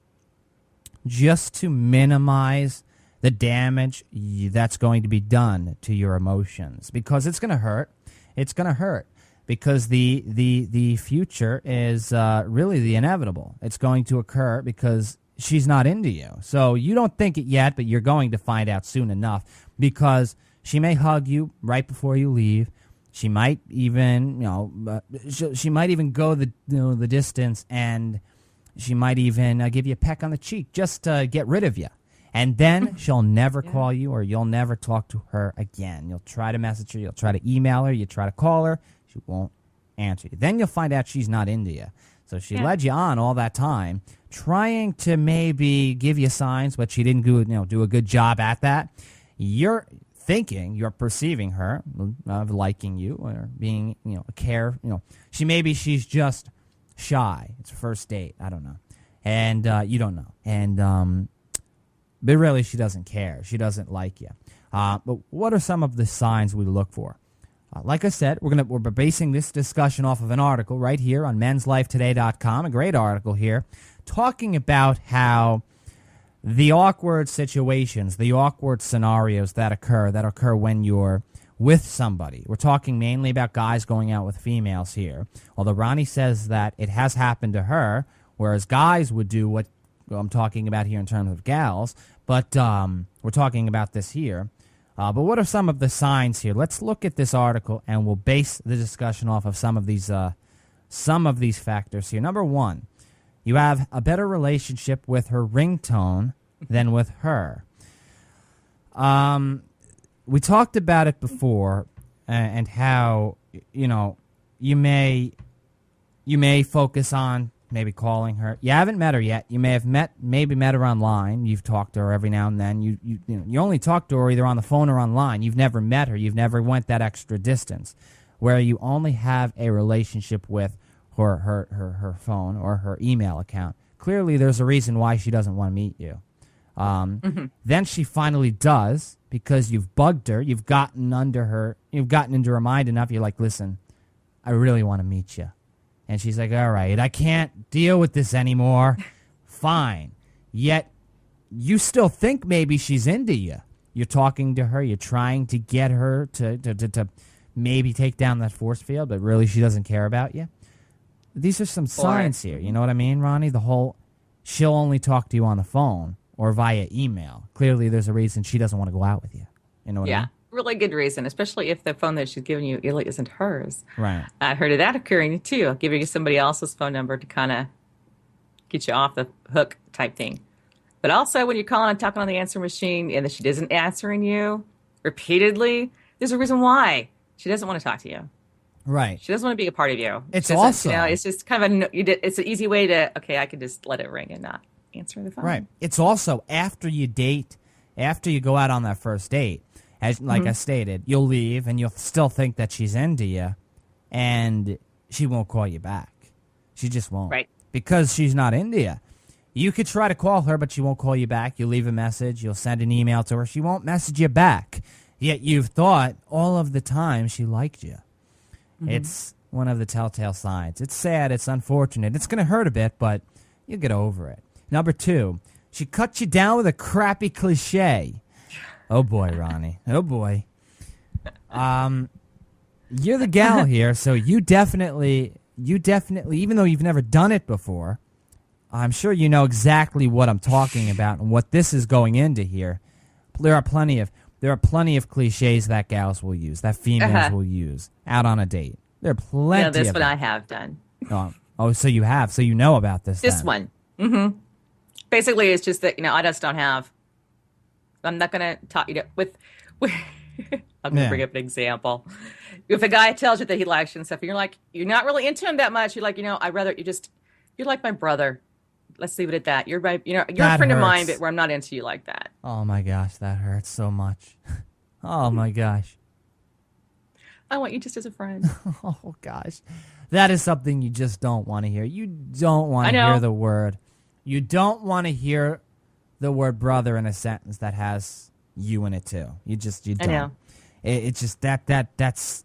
minimize the damage that's going to be done to your emotions, because it's going to hurt. It's going to hurt because the future is really the inevitable. It's going to occur because she's not into you. So you don't think it yet, but you're going to find out soon enough, because she may hug you right before you leave. She might even, she might even go the distance, and she might even give you a peck on the cheek just to get rid of you. And then she'll never call you, or you'll never talk to her again. You'll try to message her, you'll try to email her, you try to call her, she won't answer you. Then you'll find out she's not into you. So she led you on all that time, trying to maybe give you signs, but she didn't do a good job at that. You're perceiving her of liking you or being, she's just shy. It's a first date. I don't know. And you don't know. And but really, she doesn't care. She doesn't like you. But what are some of the signs we look for? Like I said, we're basing this discussion off of an article right here on menslifetoday.com, a great article here, talking about how the awkward situations, the awkward scenarios that occur when you're with somebody. We're talking mainly about guys going out with females here, although Ronnie says that it has happened to her, whereas guys would do what I'm talking about here in terms of gals, but we're talking about this here. But what are some of the signs here? Let's look at this article, and we'll base the discussion off of some of these factors here. Number one, you have a better relationship with her ringtone than with her. We talked about it before, and how you may focus on maybe calling her. You haven't met her yet. You may have met her online. You've talked to her every now and then. You only talk to her either on the phone or online. You've never met her. You've never went that extra distance, where you only have a relationship with her phone or her email account. Clearly, there's a reason why she doesn't want to meet you. Then she finally does, because you've bugged her. You've gotten into her mind enough. You're like, listen, I really want to meet you. And she's like, all right, I can't deal with this anymore. Fine. Yet you still think maybe she's into you. You're talking to her. You're trying to get her to maybe take down that force field, but really she doesn't care about you. These are some signs here. You know what I mean, Ronnie? The whole she'll only talk to you on the phone or via email. Clearly there's a reason she doesn't want to go out with you. You know what I mean? Really good reason, especially if the phone that she's giving you really isn't hers. Right. I heard of that occurring too, giving you somebody else's phone number to kind of get you off the hook type thing. But also when you're calling and talking on the answer machine and she isn't answering you repeatedly, there's a reason why. She doesn't want to talk to you. Right. She doesn't want to be a part of you. It's also, it's just kind of it's an easy way to, okay, I can just let it ring and not answer the phone. Right. It's also after you go out on that first date, I stated, you'll leave and you'll still think that she's into you, and she won't call you back. She just won't. Right. Because she's not into you. You could try to call her, but she won't call you back. You'll leave a message. You'll send an email to her. She won't message you back. Yet you've thought all of the time she liked you. Mm-hmm. It's one of the telltale signs. It's sad. It's unfortunate. It's going to hurt a bit, but you'll get over it. Number two, she cut you down with a crappy cliche. Oh, boy, Ronnie. Oh, boy. You're the gal here, so you definitely, even though you've never done it before, I'm sure you know exactly what I'm talking about and what this is going into here. There are plenty of cliches that gals will use, that females will use out on a date. There are plenty. Yeah, that's what I have done. Oh, so you have, so you know about this. This then. one. Mm-hmm. Basically, it's just that I just don't have. I'm not going to talk with I'm going to bring up an example. if a guy tells you that he likes you and stuff, and you're like, you're not really into him that much. You're like, I'd rather you're like my brother. Let's leave it at that. You're you're a That friend of mine, hurts. but where I'm not into you like that. Oh my gosh, that hurts so much. Oh my gosh. I want you just as a friend. Oh gosh. That is something you just don't want to hear. You don't want I to know. hear the word. You don't want to hear the word brother in a sentence that has you in it too. You don't. I know. It's just that's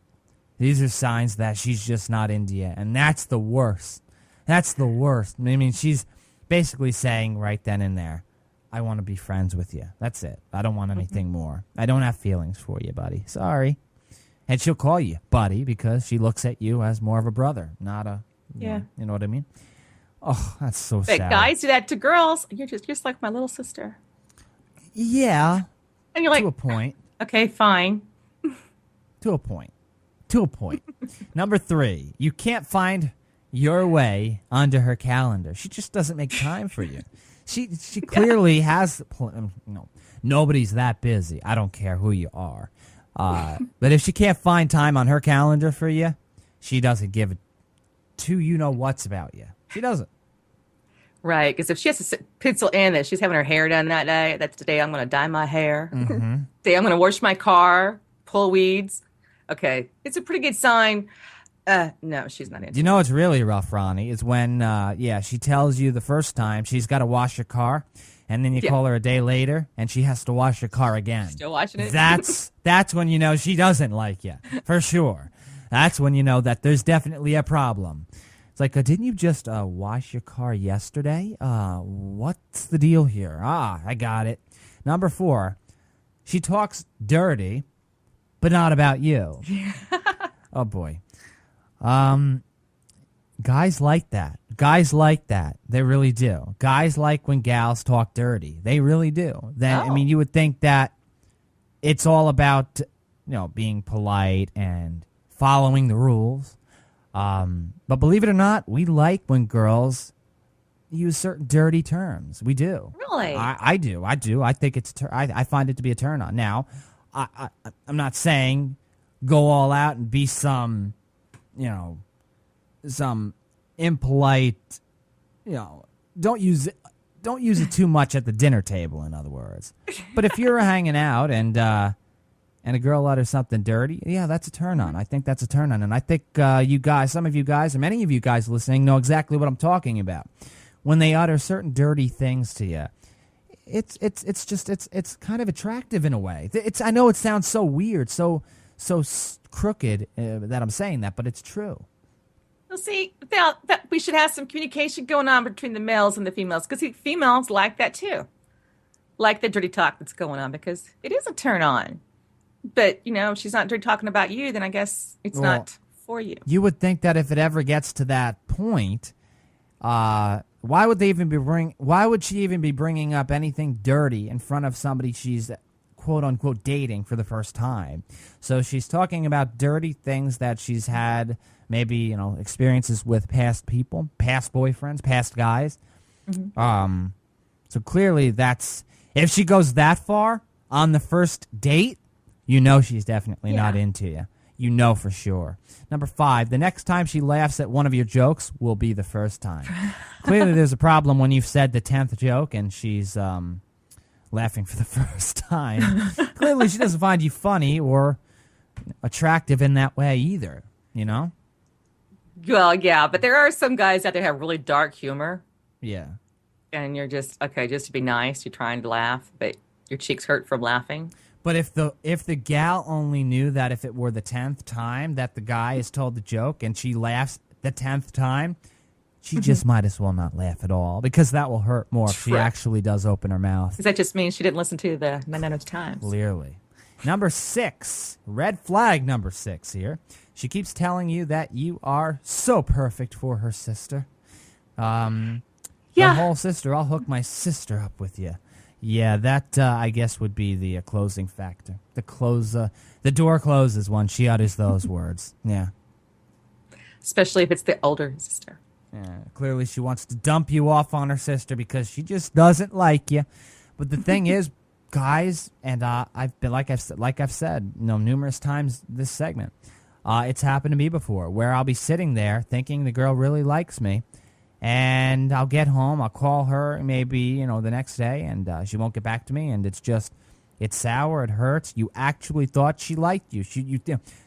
these are signs that she's just not into you, and that's the worst. That's the worst. I mean, she's basically saying right then and there, I want to be friends with you. That's it. I don't want anything more. I don't have feelings for you, buddy. Sorry. And she'll call you buddy because she looks at you as more of a brother, not a Yeah. You know what I mean? Oh, that's so But sad. guys do that to girls. You're just like my little sister. Yeah, And you're like, to a point. okay, fine. To a point. To a point. Number 3, you can't find your way onto her calendar. She just doesn't make time for you. She clearly has. Nobody's that busy. I don't care who you are. But if she can't find time on her calendar for you, she doesn't give it to you know what's about you. She doesn't. Right, because if she has to pencil in that she's having her hair done that day, that's the day I'm going to dye my hair. Day I'm going to wash my car, pull weeds. Okay, it's a pretty good sign. No, she's not into You know what's really rough, Ronnie, is when, she tells you the first time she's got to wash your car, and then you call her a day later, and she has to wash your car again. Still washing it? That's when you know she doesn't like you, for sure. That's when you know that there's definitely a problem. It's like, didn't you just wash your car yesterday? What's the deal here? I got it. Number 4, she talks dirty, but not about you. Oh, boy. Guys like that. Guys like that. They really do. Guys like when gals talk dirty. They really do. I mean, you would think that it's all about, being polite and following the rules. But believe it or not, we like when girls use certain dirty terms. We do. Really? I do. I think it's I find it to be a turn on. Now, I'm not saying go all out and be some impolite, don't use it too much at the dinner table, in other words. But if you're hanging out and a girl utters something dirty, yeah, that's a turn on. I think that's a turn on. And I think you guys, some of you guys, or many of you guys listening know exactly what I'm talking about. When they utter certain dirty things to you, it's kind of attractive in a way. I know it sounds so weird, so crooked that I'm saying that, but it's true. Well, see, that we should have some communication going on between the males and the females, because females like that too, like the dirty talk that's going on, because it is a turn on. But if she's not dirty talking about you, then I guess it's not for you. You would think that if it ever gets to that point, why would she even be bringing up anything dirty in front of somebody she's quote unquote dating for the first time? So she's talking about dirty things that she's had, maybe experiences with past people, past boyfriends, past guys. Mm-hmm. So clearly that's, if she goes that far on the first date, she's definitely not into you. You know for sure. Number 5, the next time she laughs at one of your jokes will be the first time. Clearly there's a problem when you've said the 10th joke and she's laughing for the first time. Clearly she doesn't find you funny or attractive in that way either, Well, yeah, but there are some guys out there who have really dark humor. Yeah. And you're just to be nice, you're trying to laugh, but your cheeks hurt from laughing. But if the gal only knew that if it were the 10th time that the guy has told the joke and she laughs the 10th time, she just might as well not laugh at all, because that will hurt more if she actually does open her mouth. Because that just means she didn't listen to the 900 times. Clearly. Number 6, red flag number 6 here. She keeps telling you that you are so perfect for her sister. The whole sister, I'll hook my sister up with you. Yeah, that, I guess, would be the closing factor. The door closes when she utters those words. Yeah. Especially if it's the older sister. Yeah. Clearly she wants to dump you off on her sister because she just doesn't like you. But the thing is, guys, and I've said numerous times this segment, It's happened to me before, where I'll be sitting there thinking the girl really likes me, and I'll get home, I'll call her maybe, the next day, and she won't get back to me, and it's sour, it hurts. You actually thought she liked you. You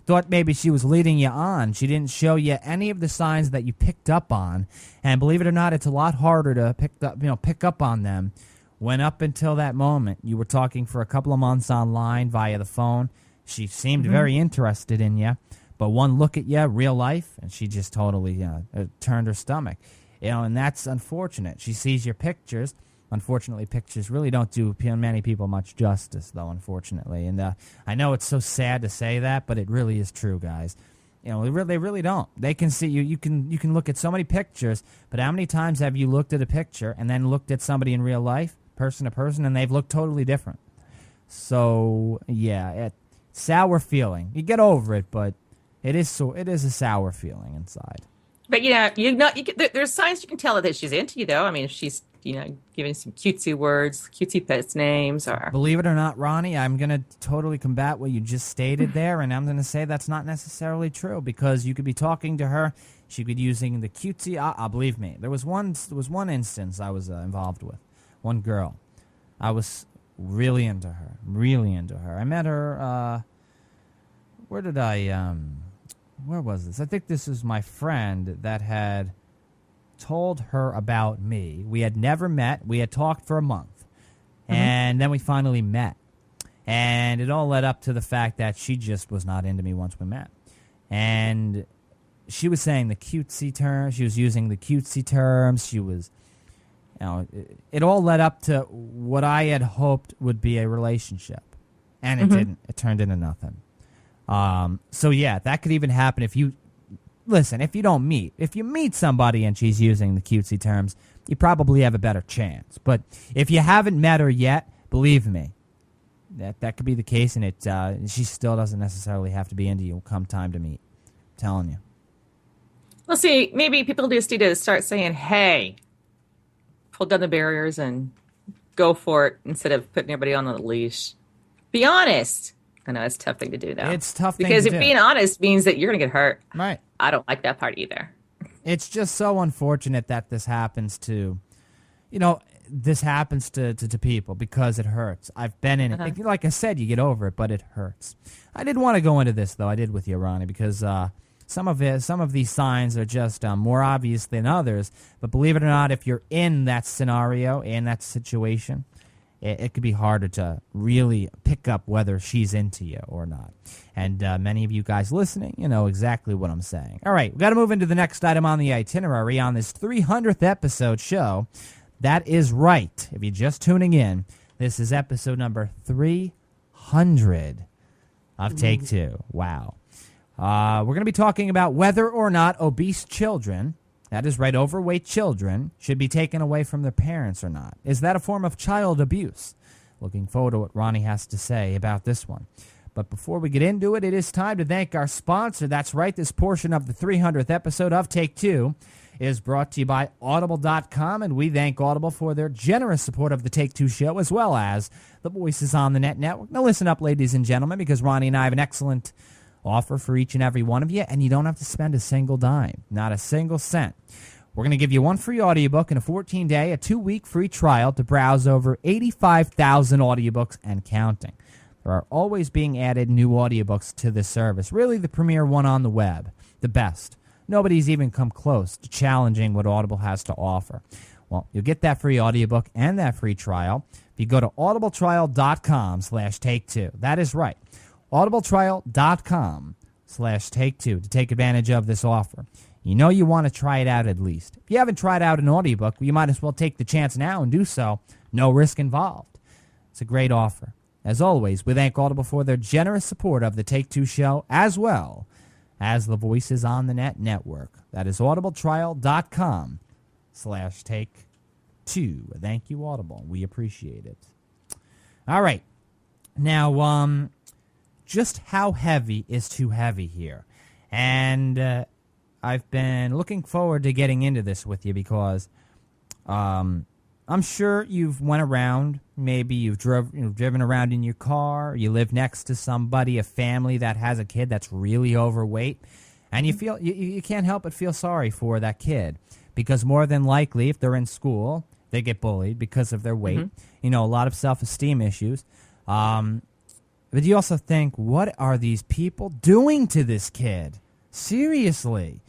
thought maybe she was leading you on. She didn't show you any of the signs that you picked up on, and believe it or not, it's a lot harder to pick up on them when up until that moment you were talking for a couple of months online via the phone. She seemed very interested in you, but one look at you, real life, and she just totally turned her stomach. And that's unfortunate. She sees your pictures. Unfortunately, pictures really don't do many people much justice, though, unfortunately. And I know it's so sad to say that, but it really is true, guys. They really don't. They can see you. You can look at so many pictures, but how many times have you looked at a picture and then looked at somebody in real life, person to person, and they've looked totally different? So, yeah, sour feeling. You get over it, but it is a sour feeling inside. But there's signs you can tell that she's into you, though. I mean, if she's giving some cutesy words, cutesy pets names, or believe it or not, Ronnie, I'm gonna totally combat what you just stated there, and I'm gonna say that's not necessarily true, because you could be talking to her, she could be using the cutesy. Believe me, there was one instance I was involved with, one girl. I was really into her. I met her. Where was this? I think this is my friend that had told her about me. We had never met. We had talked for a month. And then we finally met. And it all led up to the fact that she just was not into me once we met. And she was saying the cutesy terms. She was using the cutesy terms. She was, it all led up to what I had hoped would be a relationship. And it didn't. It turned into nothing. So yeah, that could even happen if you meet somebody and she's using the cutesy terms, you probably have a better chance. But if you haven't met her yet, believe me, that could be the case, and she still doesn't necessarily have to be into you come time to meet. I'm telling you. Well, see, maybe people just need to start saying, hey, pull down the barriers and go for it instead of putting everybody on the leash. Be honest. I know it's a tough thing to do, though. It's tough because if being honest means that you're going to get hurt. Right. I don't like that part either. It's just so unfortunate that this happens to, people because it hurts. I've been in it. Like I said, you get over it, but it hurts. I did want to go into this, though. I did with you, Ronnie, because some of these signs are just more obvious than others. But believe it or not, if you're in that scenario, in that situation, it could be harder to really pick up whether she's into you or not. And many of you guys listening, you know exactly what I'm saying. All right, we've got to move into the next item on the itinerary on this 300th episode show. That is right. If you're just tuning in, this is episode number 300 of Take Two. Wow. We're going to be talking about whether or not obese children, that is right, overweight children, should be taken away from their parents or not. Is that a form of child abuse? Looking forward to what Ronnie has to say about this one. But before we get into it, it is time to thank our sponsor. That's right, this portion of the 300th episode of Take Two is brought to you by Audible.com, and we thank Audible for their generous support of the Take Two show, as well as the Voices on the Net Network. Now listen up, ladies and gentlemen, because Ronnie and I have an excellent offer for each and every one of you, and you don't have to spend a single dime, not a single cent. We're going to give you one free audiobook and a 14-day, a 2-week free trial to browse over 85,000 audiobooks and counting. There are always being added new audiobooks to this service, really the premier one on the web, the best. Nobody's even come close to challenging what Audible has to offer. Well, you'll get that free audiobook and that free trial if you go to audibletrial.com/take2. That is right. audibletrial.com/take2 to take advantage of this offer. You know you want to try it out at least. If you haven't tried out an audiobook, you might as well take the chance now and do so. No risk involved. It's a great offer. As always, we thank Audible for their generous support of the Take Two show, as well as the Voices on the Net network. That is audibletrial.com/take2. Thank you, Audible. We appreciate it. All right. Now, just how heavy is too heavy here? And I've been looking forward to getting into this with you because I'm sure you've went around. Maybe you've driven around in your car. You live next to somebody, a family that has a kid that's really overweight, and you feel you can't help but feel sorry for that kid because more than likely, if they're in school, they get bullied because of their weight. A lot of self-esteem issues. But you also think, what are these people doing to this kid? Seriously.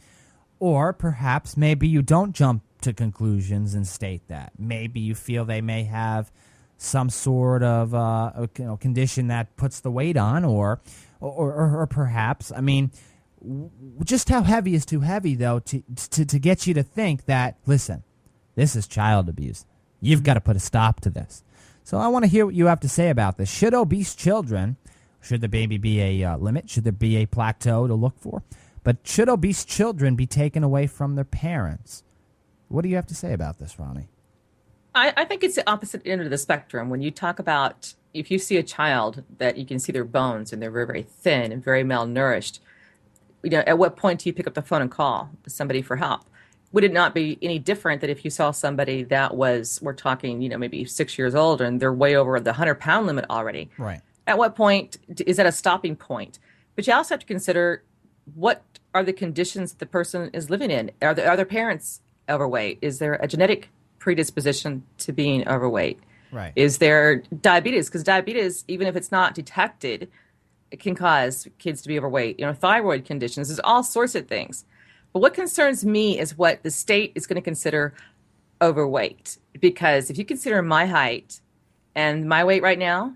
Or perhaps maybe you don't jump to conclusions and state that. Maybe you feel they may have some sort of condition that puts the weight on, or perhaps, I mean, just how heavy is too heavy, though, to get you to think that, listen, this is child abuse. You've got to put a stop to this. So I want to hear what you have to say about this. Should obese children, should there maybe be a limit? Should there be a plateau to look for? But should obese children be taken away from their parents? What do you have to say about this, Ronnie? I think it's the opposite end of the spectrum. When you talk about, if you see a child that you can see their bones and they're very, very thin and very malnourished, at what point do you pick up the phone and call somebody for help? Would it not be any different that if you saw somebody that was, we're talking, maybe 6 years old and they're way over the 100-pound limit already? Right. At what point is that a stopping point? But you also have to consider, what are the conditions that the person is living in? Are their parents overweight? Is there a genetic predisposition to being overweight? Right. Is there diabetes? Because diabetes, even if it's not detected, it can cause kids to be overweight. Thyroid conditions. There's all sorts of things. But what concerns me is what the state is going to consider overweight. Because if you consider my height and my weight right now,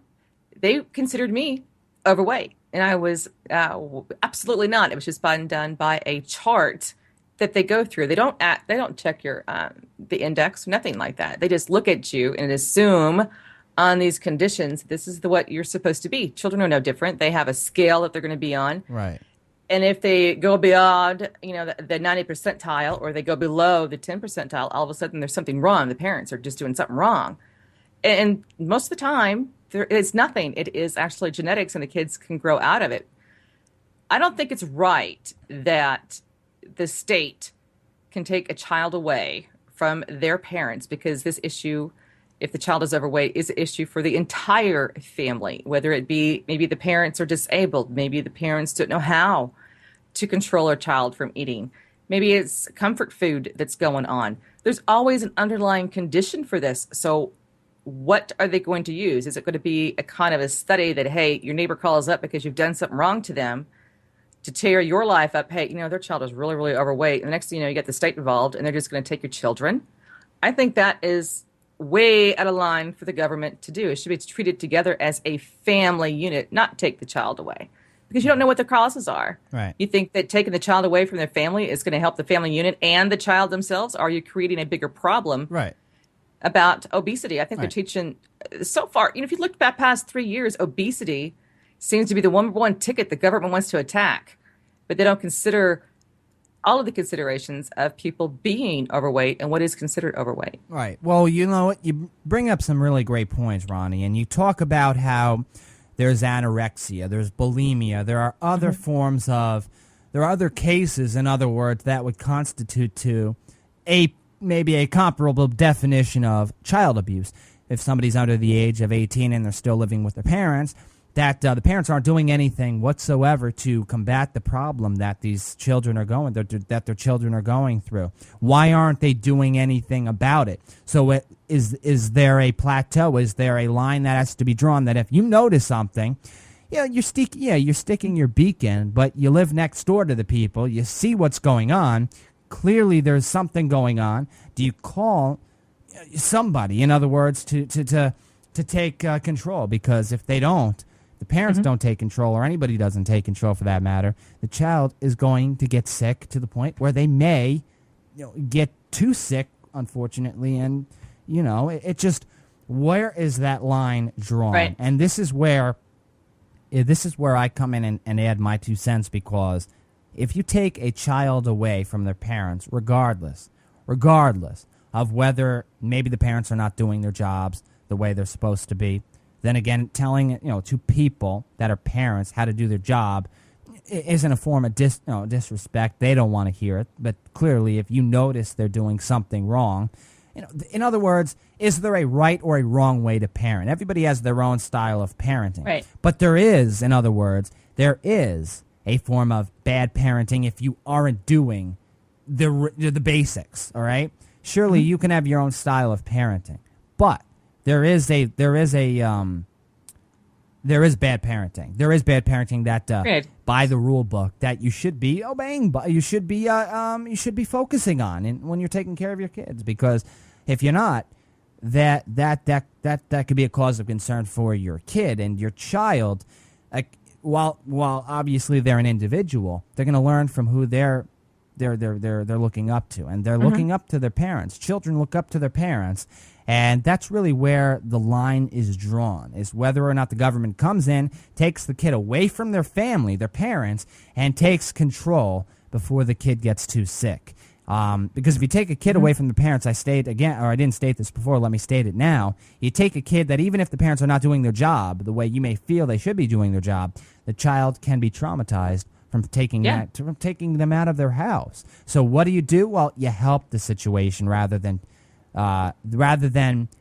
they considered me overweight. And I was absolutely not. It was just done by a chart that they go through. They don't check your the index, nothing like that. They just look at you and assume on these conditions, this is what you're supposed to be. Children are no different. They have a scale that they're going to be on. Right. And if they go beyond, the 90 percentile, or they go below the 10 percentile, all of a sudden there's something wrong. The parents are just doing something wrong. And most of the time, there is nothing. It is actually genetics, and the kids can grow out of it. I don't think it's right that the state can take a child away from their parents, because this issue, if the child is overweight, is an issue for the entire family, whether it be maybe the parents are disabled, maybe the parents don't know how to control a child from eating, maybe it's comfort food that's going on. There's always an underlying condition for this. So what are they going to use? Is it going to be a kind of a study that, hey, your neighbor calls up because you've done something wrong to them to tear your life up? Hey, their child is really, really overweight. And the next thing you know, you get the state involved and they're just going to take your children. I think that is way out of line for the government to do. It should be treated together as a family unit, not take the child away, because you don't know what the causes are. Right. You think that taking the child away from their family is going to help the family unit and the child themselves? Or are you creating a bigger problem? Right. About obesity? I think Right. they're teaching so far. If you look back past 3 years, obesity seems to be the number one ticket the government wants to attack, but they don't consider all of the considerations of people being overweight and what is considered overweight. Right. Well, you know what? You bring up some really great points, Ronnie, and you talk about how there's anorexia, there's bulimia, there are other forms of, there are other cases, in other words, that would constitute to maybe a comparable definition of child abuse. If somebody's under the age of 18 and they're still living with their parents, that the parents aren't doing anything whatsoever to combat the problem that these children are that their children are going through. Why aren't they doing anything about it? So is there a plateau? Is there a line that has to be drawn that if you notice something, you're sticking your beak in, but you live next door to the people, you see what's going on, clearly there's something going on. Do you call somebody, in other words, to take control? Because if they don't, the parents don't take control, or anybody doesn't take control for that matter, the child is going to get sick to the point where they may get too sick, unfortunately. And, it just, where is that line drawn? Right. And this is where I come in and add my 2 cents, because if you take a child away from their parents, regardless of whether maybe the parents are not doing their jobs the way they're supposed to be, then again, telling to people that are parents how to do their job isn't a form of disrespect. They don't want to hear it. But clearly, if you notice they're doing something wrong, in other words, is there a right or a wrong way to parent? Everybody has their own style of parenting. Right. But there is, in other words, there is a form of bad parenting if you aren't doing the basics, all right? Surely you can have your own style of parenting. But there is bad parenting. There is bad parenting that by the rule book that you should be obeying, but you should be focusing on when you're taking care of your kids, because if you're not, that could be a cause of concern for your kid and your child. While obviously they're an individual, they're going to learn from who they're looking up to, and they're looking up to their parents. Children look up to their parents, and that's really where the line is drawn, is whether or not the government comes in, takes the kid away from their family, their parents, and takes control before the kid gets too sick. Because if you take a kid away from the parents, I didn't state this before, let me state it now. You take a kid that even if the parents are not doing their job the way you may feel they should be doing their job, the child can be traumatized from taking them out of their house. So what do? Well, you help the situation rather than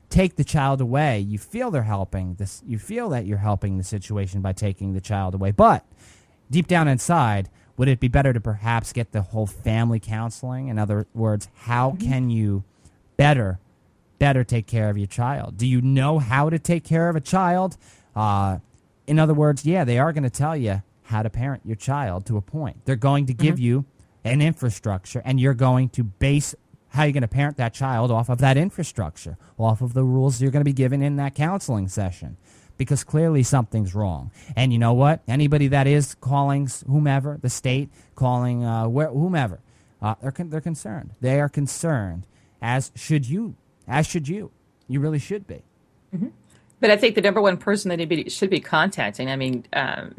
take the child away. You feel they're helping this. You feel that you're helping the situation by taking the child away. But deep down inside, would it be better to perhaps get the whole family counseling? In other words, how can you better take care of your child? Do you know how to take care of a child? In other words, they are going to tell you how to parent your child to a point. They're going to give you an infrastructure, and you're going to base how you're going to parent that child off of that infrastructure, off of the rules you're going to be given in that counseling session. Because clearly something's wrong. And you know what? Anybody that is calling whomever, the state, calling whomever, they're concerned. They are concerned, as should you. You really should be. Mm-hmm. But I think the number one person that anybody should be contacting,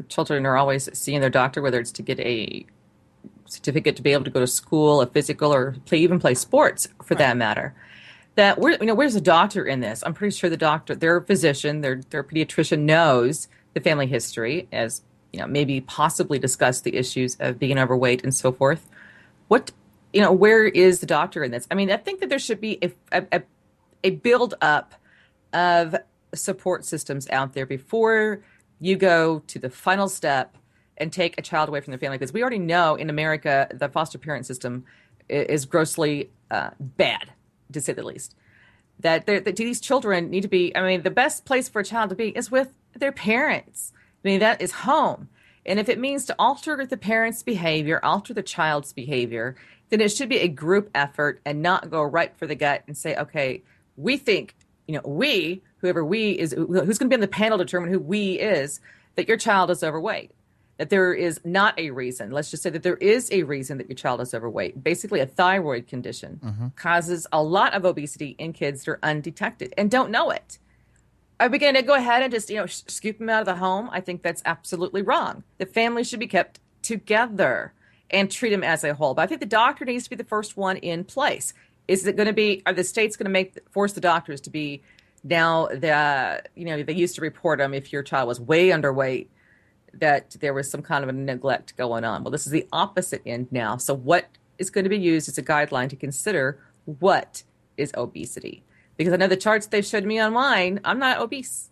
children are always seeing their doctor, whether it's to get a certificate to be able to go to school, a physical, or even play sports for that matter. Where's the doctor in this? I'm pretty sure the doctor, their physician, their pediatrician knows the family history, as maybe possibly discuss the issues of being overweight and so forth. Where is the doctor in this? I think that there should be a build up of support systems out there before you go to the final step and take a child away from their family, because we already know in America the foster parent system is grossly bad, to say the least. That these children need to be, the best place for a child to be is with their parents. That is home. And if it means to alter the parents' behavior, alter the child's behavior, then it should be a group effort and not go right for the gut and say, okay, we think, whoever we is, who's going to be on the panel to determine who we is, that your child is overweight. That there is not a reason. Let's just say that there is a reason that your child is overweight. Basically, a thyroid condition causes a lot of obesity in kids that are undetected and don't know it. Are we going to go ahead and just, scoop them out of the home? I think that's absolutely wrong. The family should be kept together and treat them as a whole. But I think the doctor needs to be the first one in place. Is it going to be? Are the states going to force the doctors to be now? They used to report them if your child was way underweight, that there was some kind of a neglect going on. Well, this is the opposite end now. So what is going to be used as a guideline to consider what is obesity? Because I know the charts they showed me online, I'm not obese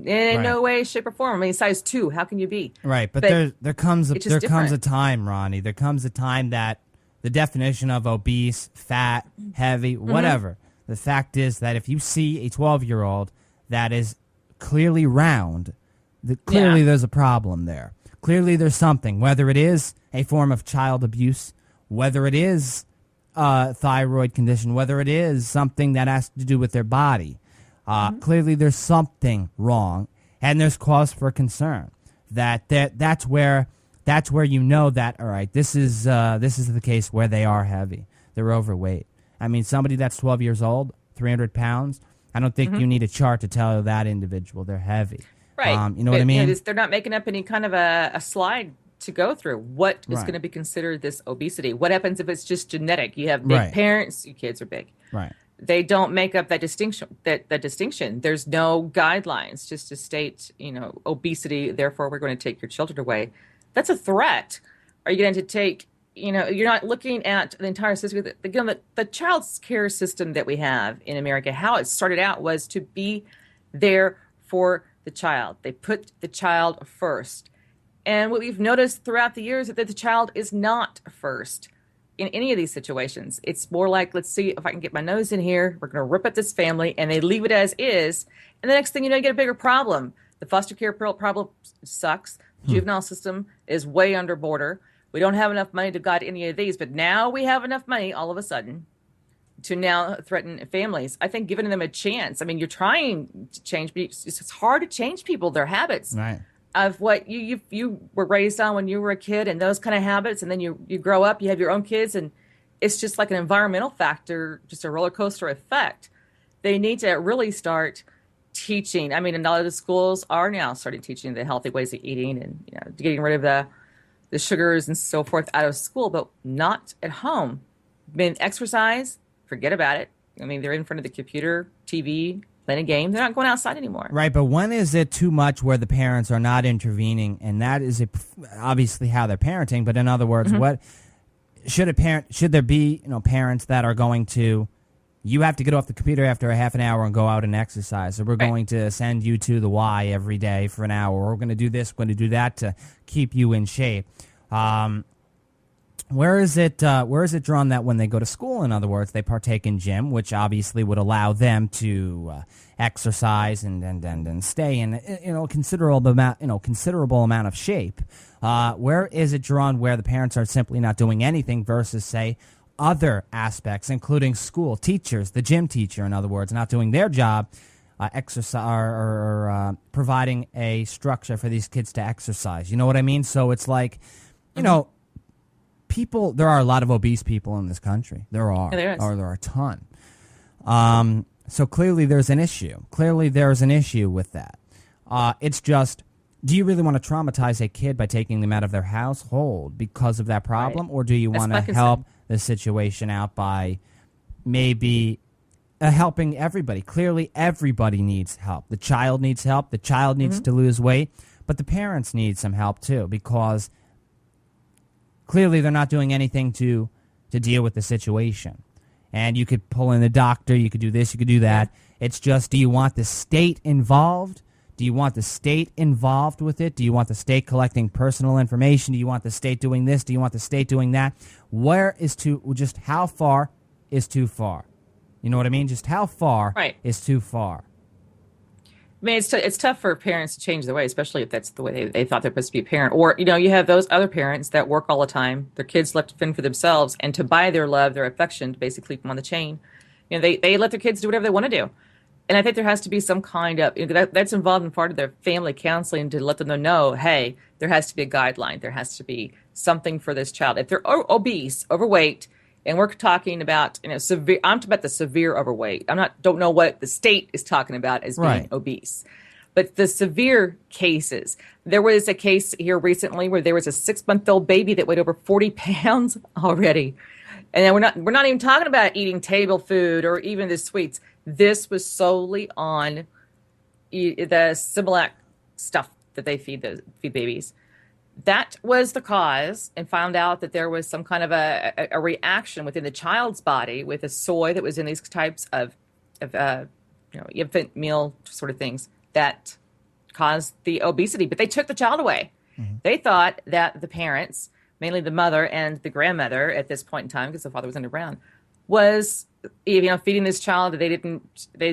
in no way, shape, or form. Size 2, how can you be? Right, but there comes a time, Ronnie. There comes a time that the definition of obese, fat, heavy, whatever, the fact is that if you see a 12-year-old that is clearly round, clearly there's a problem there. Clearly there's something, whether it is a form of child abuse, whether it is a thyroid condition, whether it is something that has to do with their body. Clearly there's something wrong, and there's cause for concern. That's where you know that, all right, this is the case where they are heavy. They're overweight. Somebody that's 12 years old, 300 pounds, I don't think you need a chart to tell that individual they're heavy. Right. You know what I mean? They're not making up any kind of a slide to go through. What is going to be considered this obesity? What happens if it's just genetic? You have big parents, your kids are big. Right. They don't make up that distinction. That distinction. There's no guidelines just to state, obesity. Therefore, we're going to take your children away. That's a threat. Are you going to take you're not looking at the entire system. Again, the child care system that we have in America, how it started out was to be there for the child. They put the child first. And what we've noticed throughout the years is that the child is not first in any of these situations. It's more like, let's see if I can get my nose in here. We're going to rip up this family, and they leave it as is. And the next thing you know, you get a bigger problem. The foster care problem sucks. The juvenile system is way under border. We don't have enough money to guide any of these, but now we have enough money all of a sudden to now threaten families. I think giving them a chance. I mean, you're trying to change, but it's hard to change people, their habits. Right. Of what you were raised on when you were a kid and those kind of habits, and then you grow up, you have your own kids, and it's just like an environmental factor, just a roller coaster effect. They need to really start teaching. I mean, a lot of the schools are now starting teaching the healthy ways of eating and getting rid of the sugars and so forth out of school, but not at home. I mean, exercise, forget about it. I mean, they're in front of the computer, TV, playing a game. They're not going outside anymore. Right, but when is it too much where the parents are not intervening, and that is obviously how they're parenting, but in other words, what should there be, parents that are going to, you have to get off the computer after a half an hour and go out and exercise, or we're going to send you to the Y every day for an hour, or we're going to do this, we're going to do that to keep you in shape. Where is it drawn that when they go to school, in other words, they partake in gym, which obviously would allow them to exercise and stay in considerable amount of shape? Where is it drawn where the parents are simply not doing anything versus, say, other aspects, including school teachers, the gym teacher, in other words, not doing their job, exercise or providing a structure for these kids to exercise? You know what I mean? So it's like, people, there are a lot of obese people in this country. There are. Yeah, there is. Or there are a ton. So clearly there's an issue. Clearly there's an issue with that. It's just, do you really want to traumatize a kid by taking them out of their household because of that problem? Right. Or do you want to help the situation out by maybe helping everybody? Clearly everybody needs help. The child needs help. The child needs to lose weight. But the parents need some help too, because clearly they're not doing anything to deal with the situation. And you could pull in the doctor, you could do this, you could do that. It's just, do you want the state involved? Do you want the state involved with it? Do you want the state collecting personal information? Do you want the state doing this? Do you want the state doing that? Just how far is too far? You know what I mean? Just how far is too far? I mean, it's tough for parents to change their way, especially if that's the way they thought they're supposed to be a parent. Or, you have those other parents that work all the time, their kids left to fend for themselves, and to buy their love, their affection, to basically keep them on the chain. They let their kids do whatever they want to do. And I think there has to be some kind of, that's involved in part of their family counseling to let them know, hey, there has to be a guideline. There has to be something for this child. If they're obese, overweight, and we're talking about, severe. I'm talking about the severe overweight. Don't know what the state is talking about as being obese, but the severe cases. There was a case here recently where there was a 6-month-old baby that weighed over 40 pounds already, and then we're not even talking about eating table food or even the sweets. This was solely on the Similac stuff that they feed babies. That was the cause, and found out that there was some kind of a reaction within the child's body with the soy that was in these types of infant meal sort of things that caused the obesity. But they took the child away. Mm-hmm. They thought that the parents, mainly the mother and the grandmother at this point in time, because the father was underground, was feeding this child. They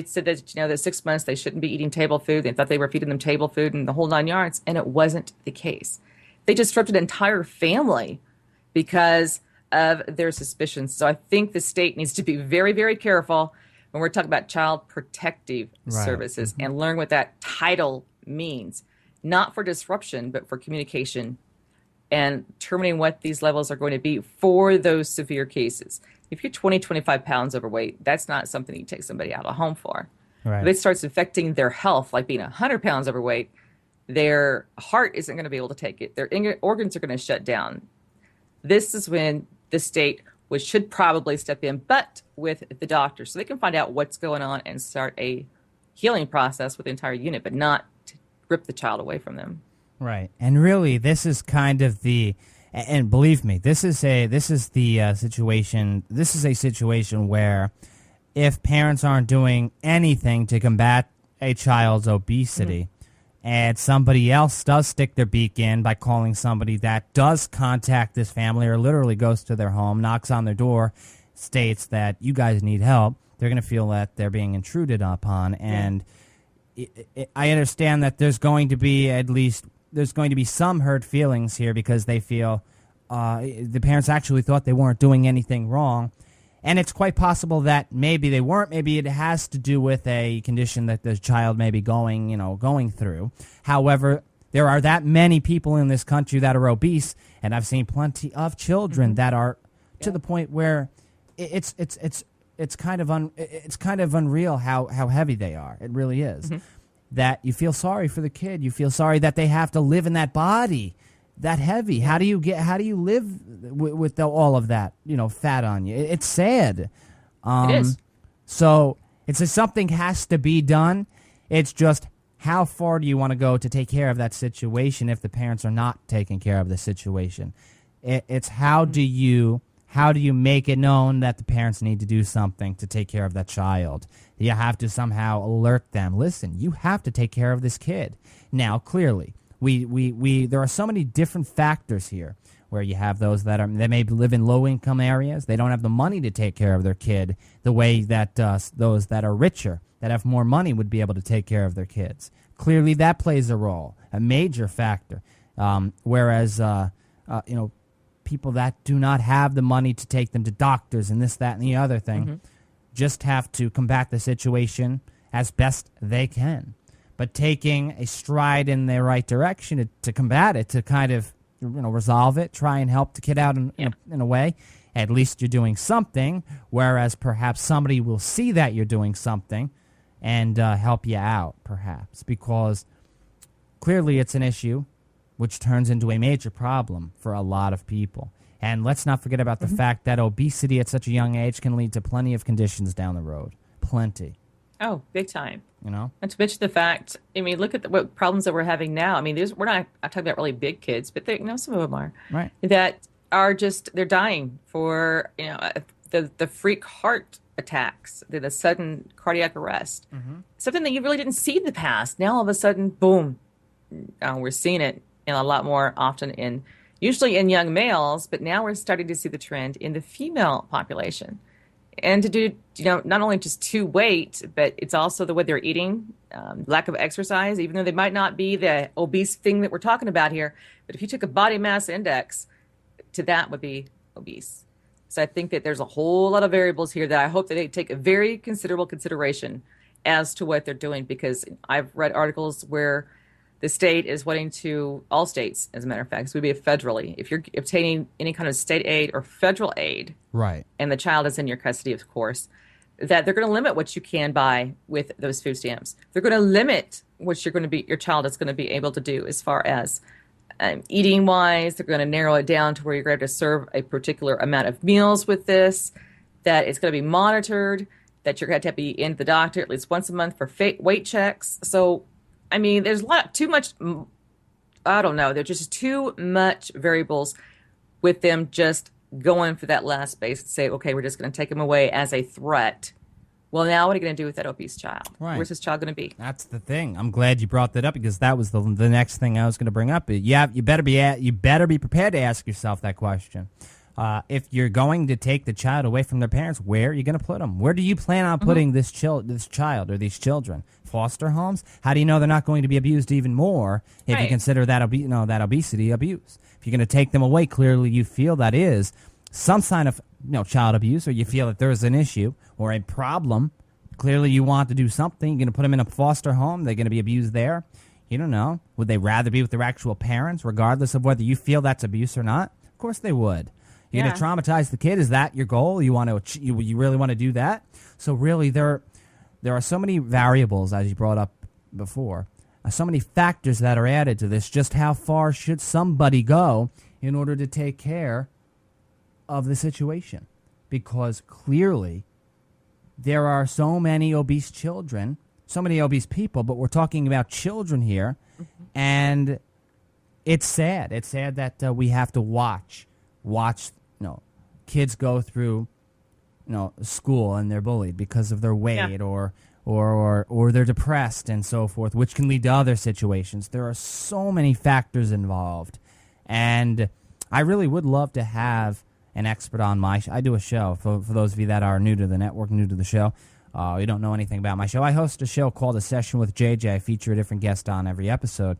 said that that 6 months they shouldn't be eating table food. They thought they were feeding them table food and the whole 9 yards, and it wasn't the case. They disrupted an entire family because of their suspicions. So I think the state needs to be very, very careful when we're talking about child protective services and learn what that title means, not for disruption, but for communication and determining what these levels are going to be for those severe cases. If you're 20, 25 pounds overweight, that's not something you take somebody out of home for. Right. If it starts affecting their health, like being 100 pounds overweight, their heart isn't going to be able to take it. Their organs are going to shut down. This is when the state should probably step in, but with the doctor, so they can find out what's going on and start a healing process with the entire unit, but not to rip the child away from them. Right. And really, this is kind of the And believe me, this is the situation. This is a situation where if parents aren't doing anything to combat a child's obesity, and somebody else does stick their beak in by calling somebody that does contact this family or literally goes to their home, knocks on their door, states that you guys need help, they're going to feel that they're being intruded upon. And I understand that there's going to be some hurt feelings here because they feel the parents actually thought they weren't doing anything wrong. And it's quite possible that maybe they weren't. Maybe it has to do with a condition that the child may be going through. However, there are that many people in this country that are obese, and I've seen plenty of children that are to the point where it's kind of unreal how heavy they are. It really is. That you feel sorry for the kid. You feel sorry that they have to live in that body that heavy. How do you live with all of that, fat on you? It's sad. It is. So it's something has to be done. It's just how far do you want to go to take care of that situation if the parents are not taking care of the situation? It's how do you make it known that the parents need to do something to take care of that child? You have to somehow alert them. Listen, you have to take care of this kid. Now, clearly, there are so many different factors here where you have those they may live in low-income areas. They don't have the money to take care of their kid the way that those that are richer, that have more money, would be able to take care of their kids. Clearly, that plays a role, a major factor. Whereas, people that do not have the money to take them to doctors and this, that, and the other thing just have to combat the situation as best they can. But taking a stride in the right direction to combat it, to kind of resolve it, try and help the kid out in a way, at least you're doing something, whereas perhaps somebody will see that you're doing something and help you out, perhaps, because clearly it's an issue which turns into a major problem for a lot of people. And let's not forget about the fact that obesity at such a young age can lead to plenty of conditions down the road. Plenty. Oh, big time. Not to mention the fact, look at what problems that we're having now. We're not talking about really big kids, but some of them are. Right. That are they're dying for, the freak heart attacks, the sudden cardiac arrest. Something that you really didn't see in the past. Now, all of a sudden, boom, we're seeing it a lot more often usually in young males, but now we're starting to see the trend in the female population. And to do, not only just to weight, but it's also the way they're eating, lack of exercise, even though they might not be the obese thing that we're talking about here. But if you took a body mass index, to that would be obese. So I think that there's a whole lot of variables here that I hope that they take a very considerable consideration as to what they're doing, because I've read articles where the state is wanting to, all states, as a matter of fact, this would be federally, if you're obtaining any kind of state aid or federal aid, right, and the child is in your custody, of course, that they're going to limit what you can buy with those food stamps. They're going to limit what your child is going to be able to do as far as eating wise. They're going to narrow it down to where you're going to have to serve a particular amount of meals with this, that it's going to be monitored, that you're going to have to be in the doctor at least once a month for weight checks. So, there's too much, I don't know, there's just too much variables with them just going for that last space and say, okay, we're just going to take them away as a threat. Well, now what are you going to do with that obese child? Right. Where's this child going to be? That's the thing. I'm glad you brought that up, because that was the next thing I was going to bring up. You better be prepared to ask yourself that question. If you're going to take the child away from their parents, where are you going to put them? Where do you plan on putting this child or these children? Foster homes? How do you know they're not going to be abused even more if you consider that obesity abuse? If you're going to take them away, clearly you feel that is some sign of child abuse, or you feel that there is an issue or a problem. Clearly you want to do something. You're going to put them in a foster home. They're going to be abused there. You don't know. Would they rather be with their actual parents, regardless of whether you feel that's abuse or not? Of course they would. You're going to traumatize the kid. Is that your goal? You really want to do that? So really, there are so many variables, as you brought up before, so many factors that are added to this. Just how far should somebody go in order to take care of the situation? Because clearly, there are so many obese children, so many obese people, but we're talking about children here, and It's sad. It's sad that we have to watch, kids go through, school and they're bullied because of their weight or they're depressed and so forth, which can lead to other situations. There are so many factors involved, and I really would love to have an expert on my show. I do a show for those of you that are new to the network, new to the show. You don't know anything about my show. I host a show called A Session with JJ. I feature a different guest on every episode.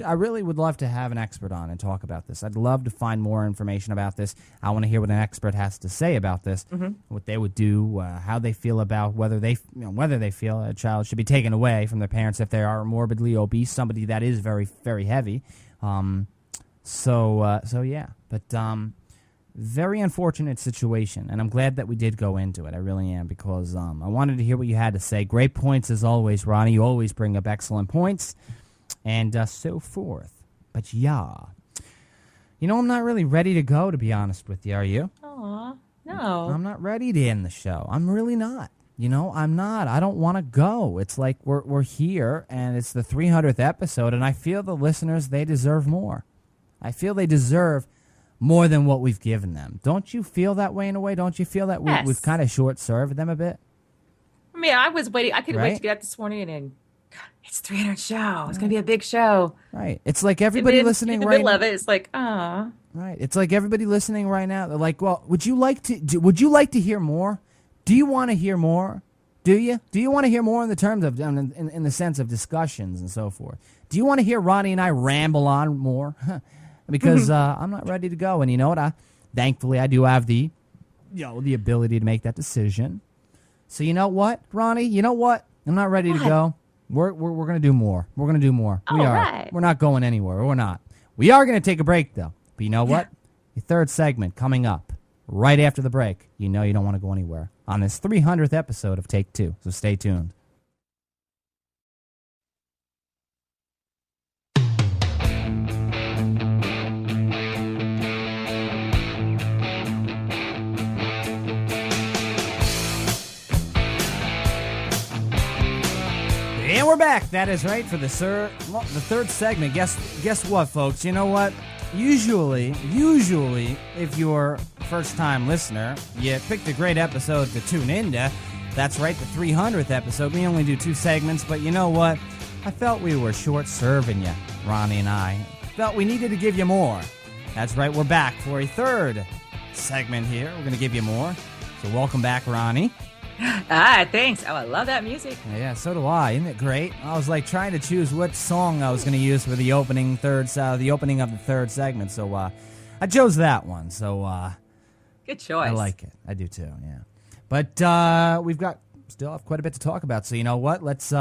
I really would love to have an expert on and talk about this. I'd love to find more information about this. I want to hear what an expert has to say about this, what they would do, how they feel about whether they feel a child should be taken away from their parents if they are morbidly obese, somebody that is very, very heavy. Yeah. But very unfortunate situation, and I'm glad that we did go into it. I really am, because I wanted to hear what you had to say. Great points as always, Ronnie. You always bring up excellent points, and so forth. But I'm not really ready to go, to be honest with you. Are you? Aw, no. I'm not ready to end the show. I'm really not. I'm not. I don't want to go. It's like we're here, and it's the 300th episode, and I feel the listeners, they deserve more. I feel they deserve more than what we've given them. Don't you feel that way in a way? Don't you feel that we've kind of short-served them a bit? I mean, I was waiting. I couldn't wait to get up this morning and God, it's 300 show. It's going to be a big show. Right. It's like everybody listening right now. In the middle of it, it's like, ah. Right. It's like everybody listening right now. They're like, well, would you like to hear more? Do you want to hear more? Do you? Do you want to hear more in the terms of, in the sense of discussions and so forth? Do you want to hear Ronnie and I ramble on more? Because I'm not ready to go, and you know what? Thankfully, I do have the ability to make that decision. So you know what, Ronnie? You know what? I'm not ready to go. We're gonna do more. We're gonna do more. We are. Right. We're not going anywhere. We're not. We are gonna take a break though. But you know what? The third segment coming up right after the break. You don't want to go anywhere on this 300th episode of Take Two. So stay tuned. And we're back. That is right for the third segment. Guess what, folks? You know what? Usually, if you're a first-time listener, you picked a great episode to tune into. That's right, the 300th episode. We only do 2 segments, but you know what? I felt we were short-serving you, Ronnie and I. Felt we needed to give you more. That's right, we're back for a third segment here. We're going to give you more. So welcome back, Ronnie. Thanks. Oh, I love that music. Yeah, so do I. Isn't it great? I was like trying to choose what song I was going to use for the opening of the third segment. So I chose that one. So good choice. I like it. I do too. Yeah. But we've still have quite a bit to talk about. So you know what? Let's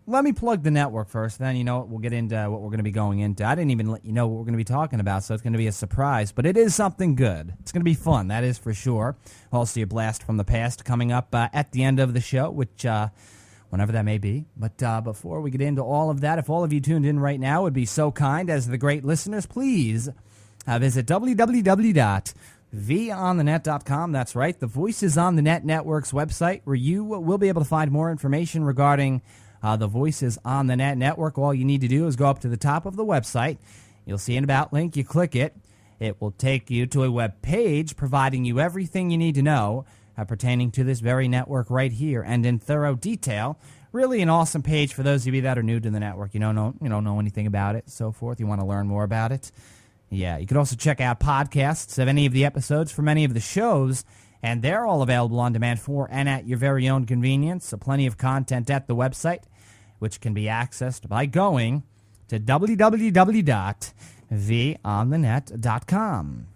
let me plug the network first. Then we'll get into what we're going to be going into. I didn't even let you know what we're going to be talking about, so it's going to be a surprise. But it is something good. It's going to be fun. That is for sure. We'll see a blast from the past coming up at the end of the show, which whenever that may be. But before we get into all of that, if all of you tuned in right now would be so kind as the great listeners, please visit www.vonthenet.com. That's right, the Voices on the Net Network's website, where you will be able to find more information regarding the Voices on the Net Network. All you need to do is go up to the top of the website. You'll see an About link. You click it. It will take you to a web page providing you everything you need to know pertaining to this very network right here, and in thorough detail. Really an awesome page for those of you that are new to the network. You don't know anything about it, so forth. You want to learn more about it. Yeah, you could also check out podcasts of any of the episodes from any of the shows, and they're all available on demand for and at your very own convenience. So plenty of content at the website, which can be accessed by going to www.vonthenet.com.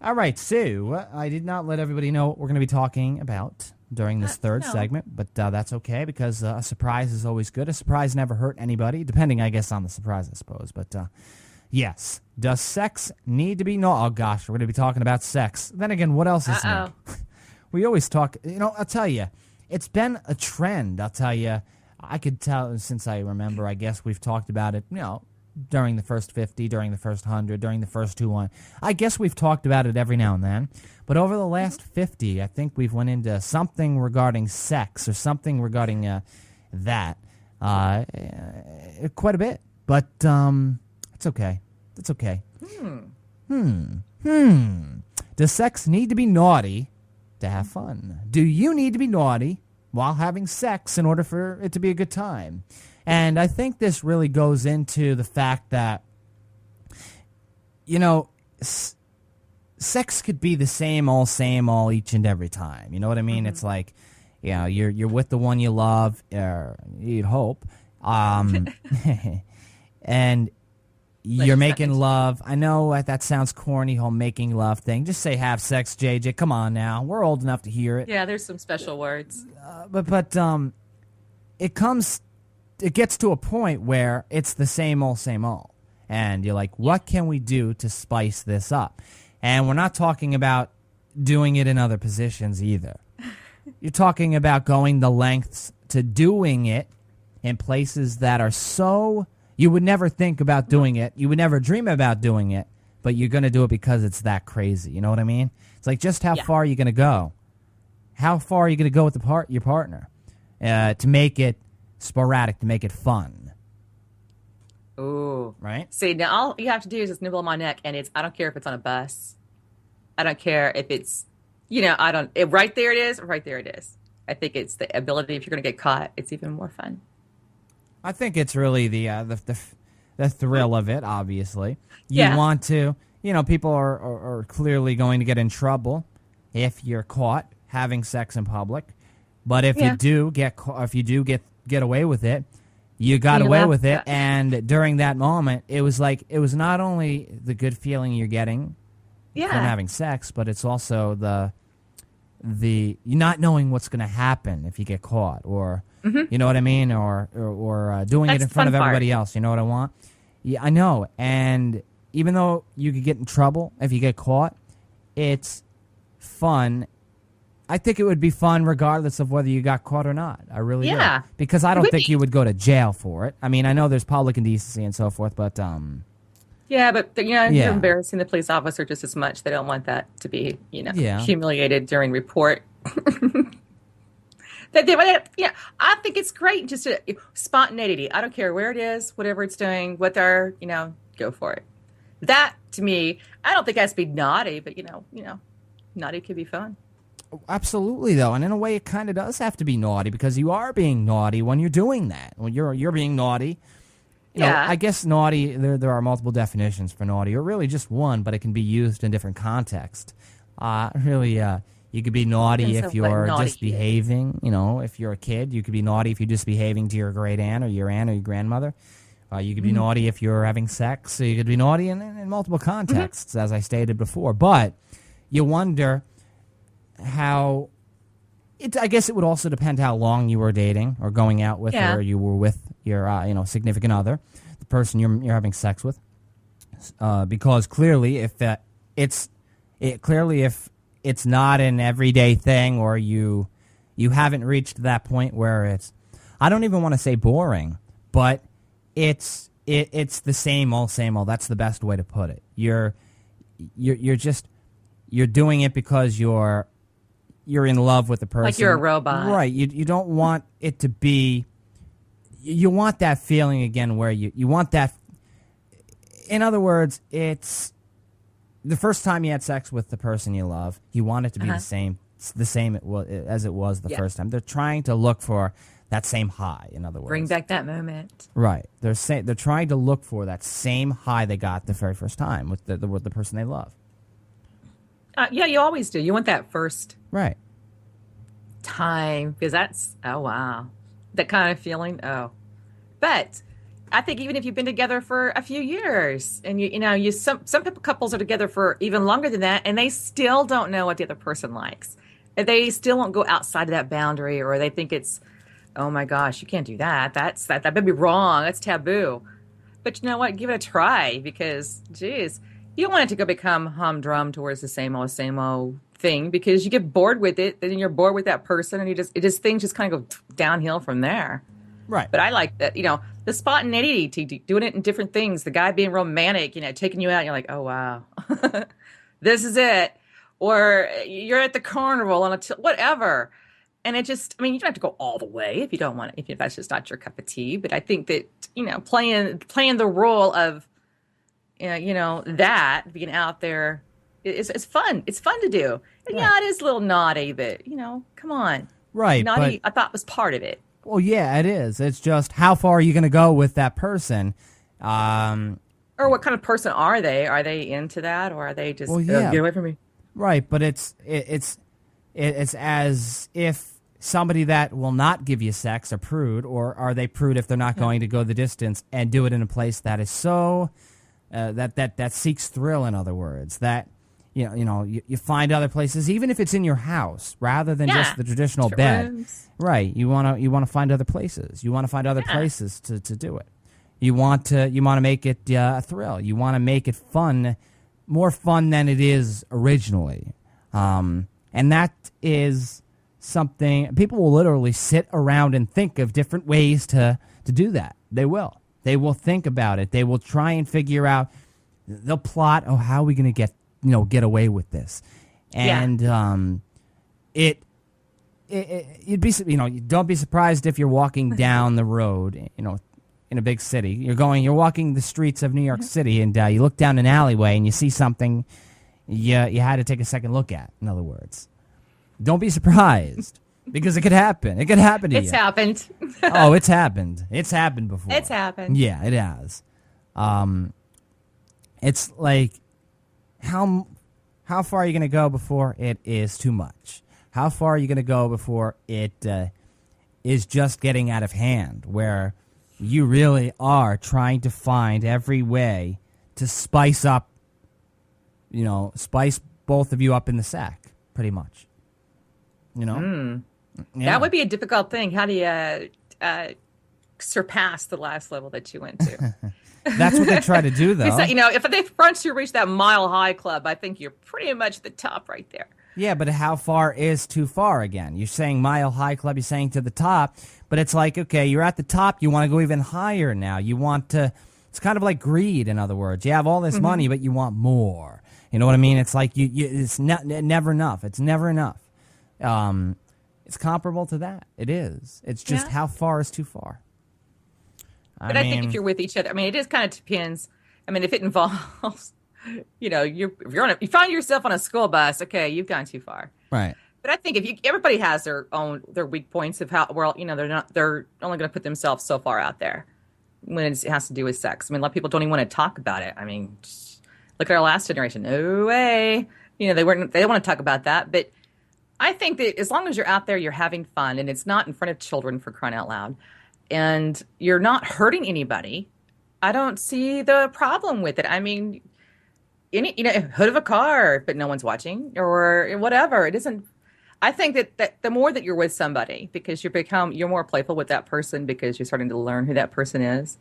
All right, so I did not let everybody know what we're going to be talking about during this third segment, but that's okay, because a surprise is always good. A surprise never hurt anybody, depending, I guess, on the surprise, I suppose. But yes, does sex need to be? No, oh gosh, we're going to be talking about sex. Then again, what else is new? We always talk, I'll tell you, it's been a trend, I'll tell you. I could tell since I remember, I guess we've talked about it, during the first 50, during the first 100, during the first 200. I guess we've talked about it every now and then. But over the last 50, I think we've went into something regarding sex or something regarding that quite a bit. But I It's okay. It's okay. Does sex need to be naughty to have fun? Do you need to be naughty while having sex in order for it to be a good time? And I think this really goes into the fact that, you know, sex could be the same all each and every time. You know what I mean? It's like, you know, you're with the one you love, you'd hope, and you're making love. I know that sounds corny, whole making love thing. Just say have sex, JJ. Come on now. We're old enough to hear it. Yeah, there's some special words. But it gets to a point where it's the same old. And you're like, what can we do to spice this up? And we're not talking about doing it in other positions either. You're talking about going the lengths to doing it in places that are so... You would never think about doing it. You would never dream about doing it, but you're going to do it because it's that crazy. You know what I mean? It's like, just how far are you going to go? How far are you going to go with your partner to make it sporadic, to make it fun? Ooh. Right? See, now all you have to do is just nibble on my neck, and I don't care if it's on a bus. I don't care if it's, right there it is, right there it is. I think it's the ability, if you're going to get caught, it's even more fun. I think it's really the thrill of it, obviously. You Yeah. want to, people are clearly going to get in trouble if you're caught having sex in public. But if you do get away with it, you got away with it. And during that moment, it was not only the good feeling you're getting from having sex, but it's also the not knowing what's going to happen if you get caught, or you know what I mean, or doing That's it in front of the fun everybody part. else. You know what I want? Yeah, I know. And even though you could get in trouble if you get caught, it's fun. I think it would be fun regardless of whether you got caught or not. I really do. Because I don't think you would go to jail for it. I mean, I know there's public indecency and so forth, but yeah, but you're embarrassing the police officer just as much. They don't want that to be, humiliated during report. I think it's great, just spontaneity. I don't care where it is, whatever it's doing, what they're, go for it. That to me, I don't think it has to be naughty, but naughty could be fun. Absolutely, though, and in a way, it kind of does have to be naughty, because you are being naughty when you're doing that. When you're being naughty. You know, I guess naughty, there are multiple definitions for naughty, or really just one, but it can be used in different contexts. You could be naughty if you're just behaving. If you're a kid, you could be naughty if you're just behaving to your great aunt or your grandmother. You could be naughty if you're having sex. So you could be naughty in multiple contexts, as I stated before. But you wonder how... I guess it would also depend how long you were dating or going out with, or you were with your significant other, the person you're having sex with. Because clearly, if it's not an everyday thing, or you haven't reached that point where it's, I don't even want to say boring, but it's the same old. That's the best way to put it. You're doing it because you're in love with the person. Like you're a robot. Right. You don't want it to be... You want that feeling again where you want that... In other words, it's... The first time you had sex with the person you love, you want it to be the same as it was the first time. They're trying to look for that same high, in other words. Bring back that moment. Right. They're trying to look for that same high they got the very first time with the person they love. You always do. You want that first time, because that's, oh, wow. That kind of feeling, oh. But I think even if you've been together for a few years, and some couples are together for even longer than that, and they still don't know what the other person likes. They still won't go outside of that boundary, or they think it's, oh my gosh, you can't do that. That may be wrong. That's taboo. But you know what? Give it a try, because, geez, you don't want it to go become humdrum towards the same old thing, because you get bored with it, then you're bored with that person, and things just kind of go downhill from there. Right. But I like that, the spontaneity, doing it in different things, the guy being romantic, taking you out, and you're like, oh, wow, this is it. Or you're at the carnival on whatever. And it just, you don't have to go all the way if you don't want it, if that's just not your cup of tea. But I think that, playing the role of that being out there is fun. It's fun to do. And Right. it is a little naughty, but come on. Right, Naughty, but I thought was part of it. well, yeah, it is. It's just how far are you going to go with that person? Or what kind of person are they? Are they into that, or are they just Well, yeah. get away from me? Right, but it's as if somebody that will not give you sex a prude, or are they prude if they're not going to go the distance and do it in a place that is so that seeks thrill. In other words, that you find other places, even if it's in your house, rather than just the traditional bed. Rooms. Right, you want to find other places. You want to find other places to do it. You want to make it a thrill. You want to make it fun, more fun than it is originally. And that is something people will literally sit around and think of different ways to do that. They will. They will think about it. They will try and figure out. They'll plot. Oh, how are we going to get away with this? And you'd be don't be surprised if you're walking down the road in a big city. You're walking the streets of New York City, and you look down an alleyway and you see something you had to take a second look at. In other words, don't be surprised because it could happen. It could happen to you. It's happened. Oh, it's happened. It's happened before. It's happened. Yeah, it has. It's like how far are you going to go before it is too much? How far are you going to go before it is just getting out of hand, where you really are trying to find every way to spice both of you up in the sack, pretty much. Yeah. That would be a difficult thing. How do you surpass the last level that you went to? That's what they try to do, though. If they once you reach that Mile High Club, I think you're pretty much at the top right there. Yeah, but how far is too far again? You're saying Mile High Club, you're saying to the top, but it's like, okay, you're at the top, you want to go even higher now. You want to, it's kind of like greed, in other words. You have all this money, but you want more. You know what I mean? It's like, it's never enough. It's never enough. It's comparable to that. It is. It's just how far is too far. But I think if you're with each other, it just kind of depends. If it involves, if you find yourself on a school bus, okay, you've gone too far. Right. But I think if everybody has their weak points of how they're only going to put themselves so far out there when it has to do with sex. A lot of people don't even want to talk about it. Look at our last generation. No way. They don't want to talk about that. But I think that as long as you're out there, you're having fun, and it's not in front of children, for crying out loud, and you're not hurting anybody, I don't see the problem with it. Hood of a car, but no one's watching, or whatever. It isn't. I think that the more that you're with somebody, because you're more playful with that person, because you're starting to learn who that person is.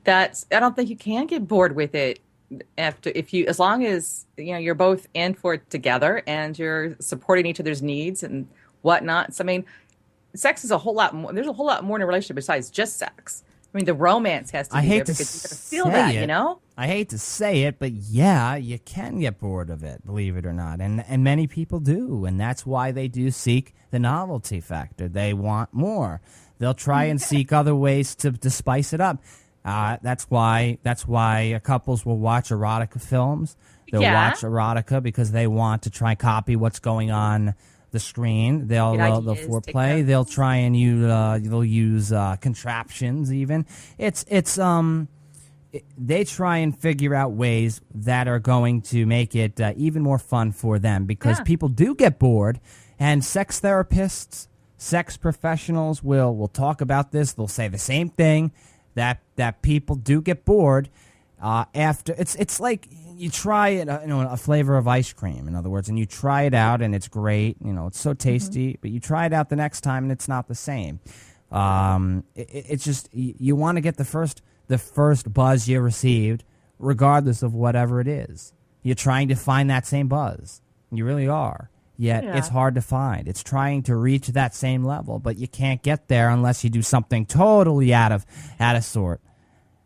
I don't think you can get bored with it as long as you're both in for it together and you're supporting each other's needs and whatnot. So, sex is a whole lot more. There's a whole lot more in a relationship besides just sex. The romance has to be there because you got to feel that, I hate to say it, but yeah, you can get bored of it, believe it or not. And many people do, and that's why they do seek the novelty factor. They want more. They'll try and seek other ways to spice it up. That's why couples will watch erotica films. They'll watch erotica because they want to try and copy what's going on the screen. They'll foreplay. They'll try and use contraptions. Even they try and figure out ways that are going to make it even more fun for them, because people do get bored, and sex therapists, sex professionals will talk about this. They'll say the same thing, that people do get bored after. It's like you try it, a flavor of ice cream, in other words, and you try it out and it's great, it's so tasty, but you try it out the next time and it's not the same. It's just you want to get the first buzz you received, regardless of whatever it is. You're trying to find that same buzz. You really are. Yet it's hard to find. It's trying to reach that same level, but you can't get there unless you do something totally out of sort.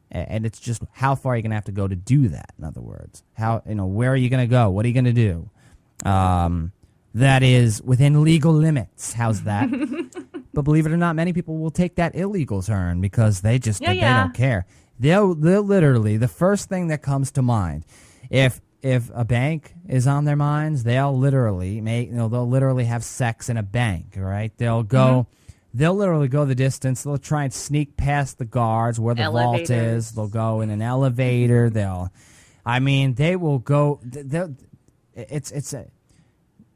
And it's just how far you're going to have to go to do that, in other words. Where are you going to go? What are you going to do? That is within legal limits. How's that? But believe it or not, many people will take that illegal turn because they don't care. They'll literally, the first thing that comes to mind, if a bank is on their minds, they'll literally they'll literally have sex in a bank, right? They'll literally go the distance. They'll try and sneak past the guards where the vault is. They'll go in an elevator. They will go. It's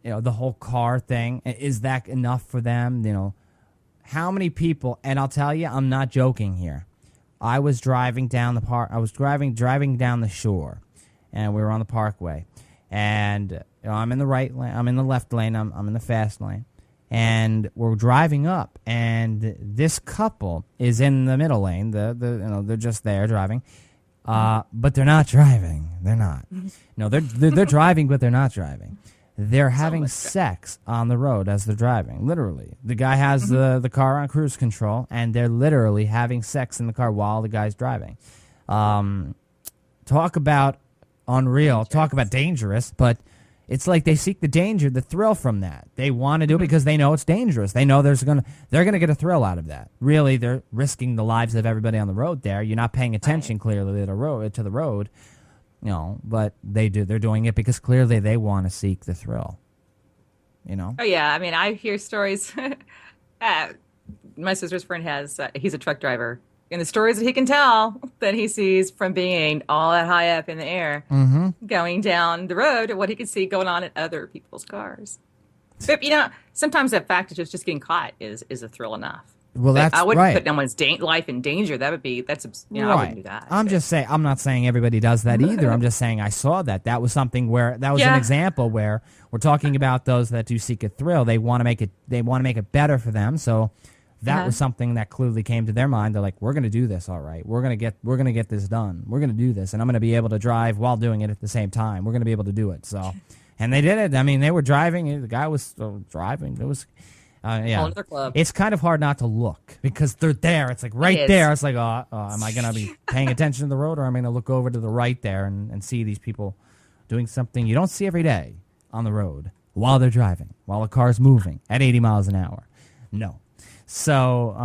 the whole car thing. Is that enough for them? How many people? And I'll tell you, I'm not joking here. I was driving down the park. I was driving down the shore, and we were on the parkway. And I'm in the right lane. I'm in the left lane. I'm in the fast lane. And we're driving up, and this couple is in the middle lane. They're just there driving, but they're not driving. They're not. No, they're driving, but they're not driving. They're having sex on the road as they're driving. Literally, the guy has the car on cruise control, and they're literally having sex in the car while the guy's driving. Talk about unreal. Dangerous. Talk about dangerous, but. It's like they seek the thrill from that. They want to do it because they know it's dangerous. They know they're gonna get a thrill out of that. Really, they're risking the lives of everybody on the road there. You're not paying attention clearly to the road, but they do. They're doing it because clearly they want to seek the thrill. Oh yeah, I hear stories. My sister's friend he's a truck driver. And the stories that he can tell that he sees from being all that high up in the air, going down the road, what he can see going on in other people's cars. But, sometimes that fact of just getting caught is a thrill enough. Well, that's right. I wouldn't put anyone's life in danger. I wouldn't do that. I'm not saying everybody does that either. I'm just saying I saw that. That was something an example where we're talking about those that do seek a thrill. They want to make it better for them. So that was something that clearly came to their mind. They're like, we're going to do this, all right. We're going to get this done. We're going to do this, and I'm going to be able to drive while doing it at the same time. We're going to be able to do it. So, and they did it. They were driving. The guy was driving. It was, Another club. It's kind of hard not to look because they're there. It's like right there. It's like, am I going to be paying attention to the road, or am I going to look over to the right there and see these people doing something you don't see every day on the road while they're driving, while a car's moving at 80 miles an hour? No. So,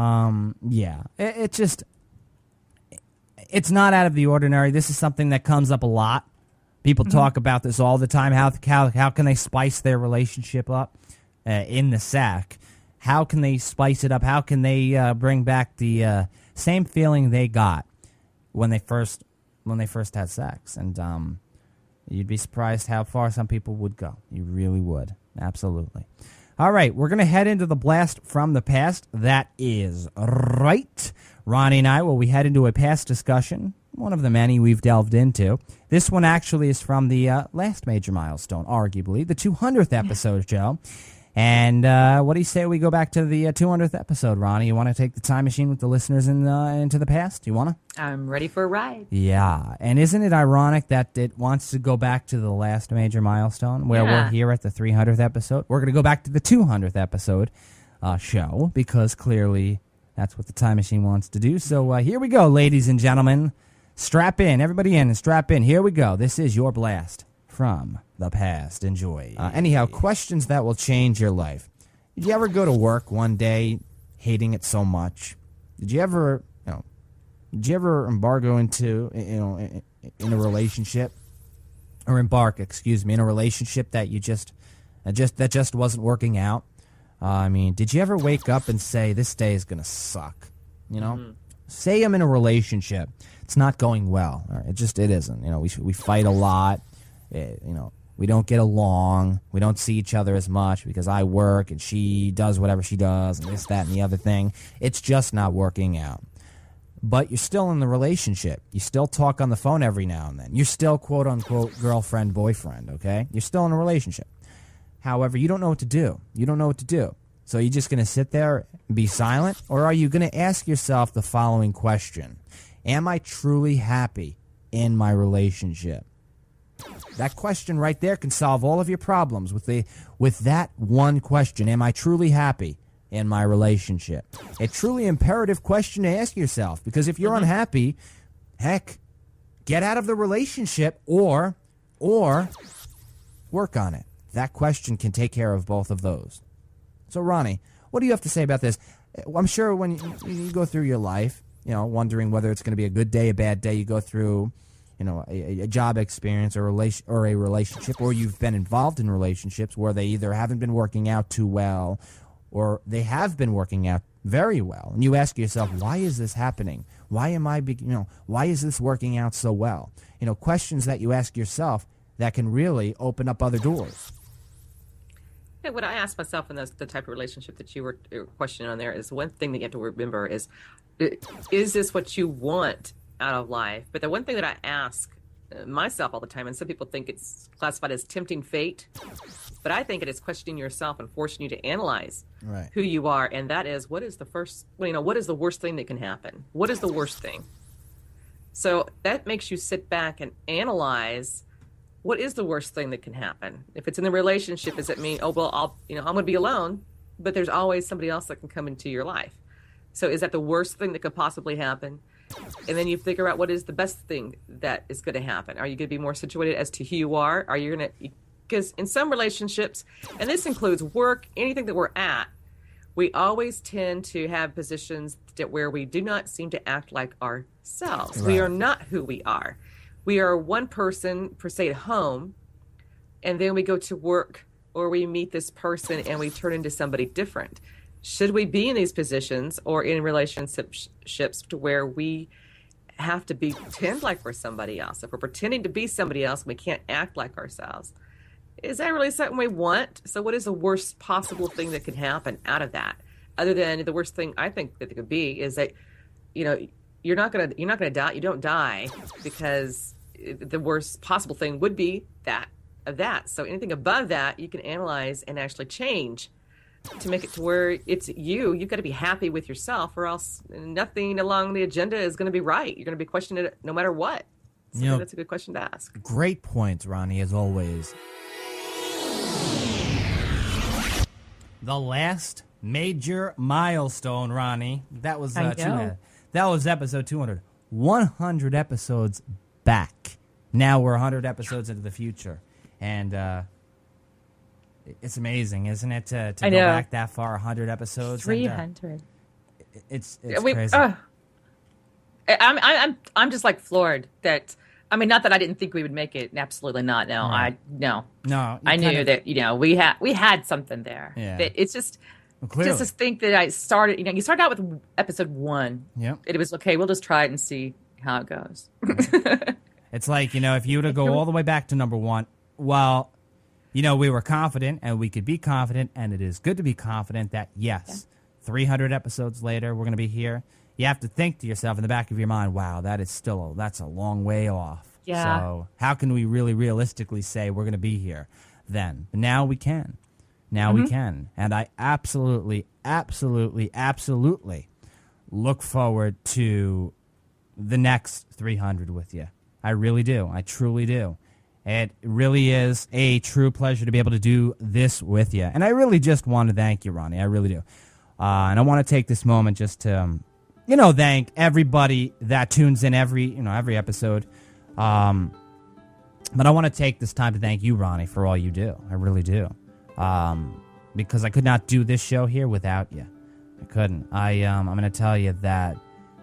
it's not out of the ordinary. This is something that comes up a lot. People talk about this all the time. How can they spice their relationship up in the sack? How can they spice it up? How can they bring back the same feeling they got when they first had sex? And you'd be surprised how far some people would go. You really would. Absolutely. All right, we're going to head into the blast from the past. That is right. Ronnie and I, we head into a past discussion, one of the many we've delved into. This one actually is from the last major milestone, arguably, the 200th episode, Joe. And what do you say we go back to the 200th episode, Ronnie? You want to take the time machine with the listeners into the past? You want to? I'm ready for a ride. Yeah. And isn't it ironic that it wants to go back to the last major milestone where we're here at the 300th episode? We're going to go back to the 200th episode show because clearly that's what the time machine wants to do. So here we go, ladies and gentlemen. Strap in. Everybody in and strap in. Here we go. This is your blast from the past. Enjoy. Anyhow, questions that will change your life. Did you ever go to work one day hating it so much? Did you ever embargo into in a relationship or embark, in a relationship that that just wasn't working out? Did you ever wake up and say this day is gonna suck? Say I'm in a relationship, it's not going well. It isn't. We fight a lot. We don't get along. We don't see each other as much because I work and she does whatever she does and this, that, and the other thing. It's just not working out. But you're still in the relationship. You still talk on the phone every now and then. You're still, quote-unquote, girlfriend, boyfriend, okay? You're still in a relationship. However, you don't know what to do. So you're just going to sit there and be silent? Or are you going to ask yourself the following question? Am I truly happy in my relationship? That question right there can solve all of your problems with that one question. Am I truly happy in my relationship? A truly imperative question to ask yourself, because if you're unhappy, heck, get out of the relationship or work on it. That question can take care of both of those. So, Ronnie, what do you have to say about this? I'm sure when you go through your life, wondering whether it's going to be a good day, a bad day. You go through, a job experience or a relationship, or you've been involved in relationships where they either haven't been working out too well or they have been working out very well. And you ask yourself, why is this happening? Why am I, why is this working out so well? Questions that you ask yourself that can really open up other doors. Yeah, what I ask myself in the type of relationship that you were questioning on there is one thing that you have to remember is this what you want out of life? But the one thing that I ask myself all the time, and some people think it's classified as tempting fate, but I think it is questioning yourself and forcing you to analyze who you are, and that is what is the worst thing that can happen? What is the worst thing? So that makes you sit back and analyze what is the worst thing that can happen. If it's in the relationship, does it mean, I'm going to be alone, but there's always somebody else that can come into your life. So is that the worst thing that could possibly happen? And then you figure out what is the best thing that is going to happen. Are you going to be more situated as to who you are? Are you going to, because in some relationships, and this includes work, anything that we're at, we always tend to have positions where we do not seem to act like ourselves. Right. We are not who we are. We are one person, per se, at home, and then we go to work or we meet this person and we turn into somebody different. Should we be in these positions or in relationships to where we have to pretend like we're somebody else? If we're pretending to be somebody else, we can't act like ourselves. Is that really something we want? So what is the worst possible thing that could happen out of that? Other than the worst thing I think that it could be is that, you're not gonna die. You don't die, because the worst possible thing would be that. So anything above that, you can analyze and actually change to make it to where it's you. You've got to be happy with yourself, or else nothing along the agenda is going to be right. You're going to be questioning it no matter what. So that's a good question to ask. Great points, Ronnie, as always. The last major milestone, Ronnie. That was that was episode 200. 100 episodes back. Now we're 100 episodes into the future, and it's amazing, isn't it, to go back that far? 100 episodes. 300. It's crazy. I'm just like floored that. I mean, not that I didn't think we would make it. Absolutely not. No, right. No. I knew that we had something there. Yeah. It's just to think that I started. You started out with episode 1. Yeah. It was okay. We'll just try it and see how it goes. It's like, if you were to go all the way back to number 1, well, we were confident and we could be confident, and it is good to be confident that, yes, 300 episodes later, we're going to be here. You have to think to yourself in the back of your mind, wow, that's a long way off. Yeah. So how can we really realistically say we're going to be here then? But now we can. Now we can. And I absolutely, absolutely, absolutely look forward to the next 300 with you. I really do. I truly do. It really is a true pleasure to be able to do this with you. And I really just want to thank you, Ronnie. I really do. And I want to take this moment just to, thank everybody that tunes in every episode. But I want to take this time to thank you, Ronnie, for all you do. I really do. Because I could not do this show here without you. I couldn't. I'm going to tell you that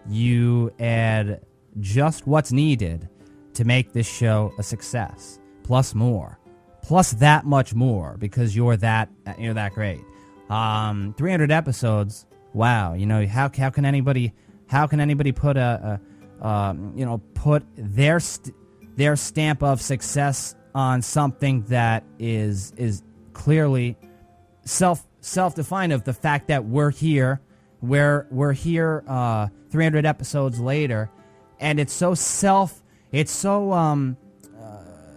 you add just what's needed to make this show a success, plus more, plus that much more, because you're that great. 300 episodes. Wow. How can anybody put put their stamp of success on something that is clearly self-defined, of the fact that we're here 300 episodes later, and it's so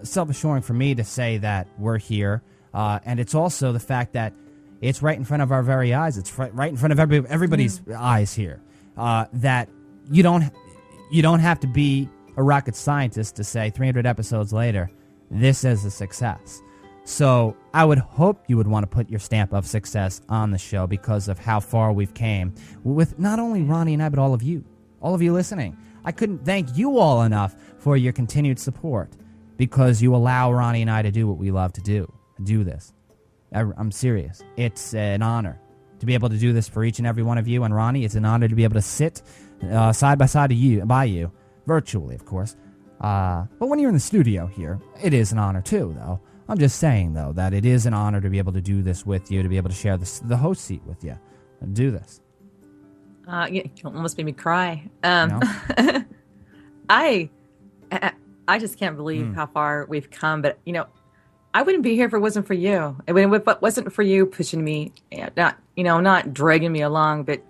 self-assuring for me to say that we're here, and it's also the fact that it's right in front of our very eyes. It's right in front of everybody's eyes here. That you don't have to be a rocket scientist to say 300 episodes later, this is a success. So I would hope you would want to put your stamp of success on the show because of how far we've came with not only Ronnie and I, but all of you listening. I couldn't thank you all enough for your continued support, because you allow Ronnie and I to do what we love to do this. I'm serious. It's an honor to be able to do this for each and every one of you. And Ronnie, it's an honor to be able to sit side by side by you, virtually, of course. But when you're in the studio here, it is an honor too, though. I'm just saying, though, that it is an honor to be able to do this with you, to be able to share the host seat with you, and do this. You almost made me cry. No? I just can't believe how far we've come. But I wouldn't be here if it wasn't for you. If it wasn't for you pushing me, not dragging me along, but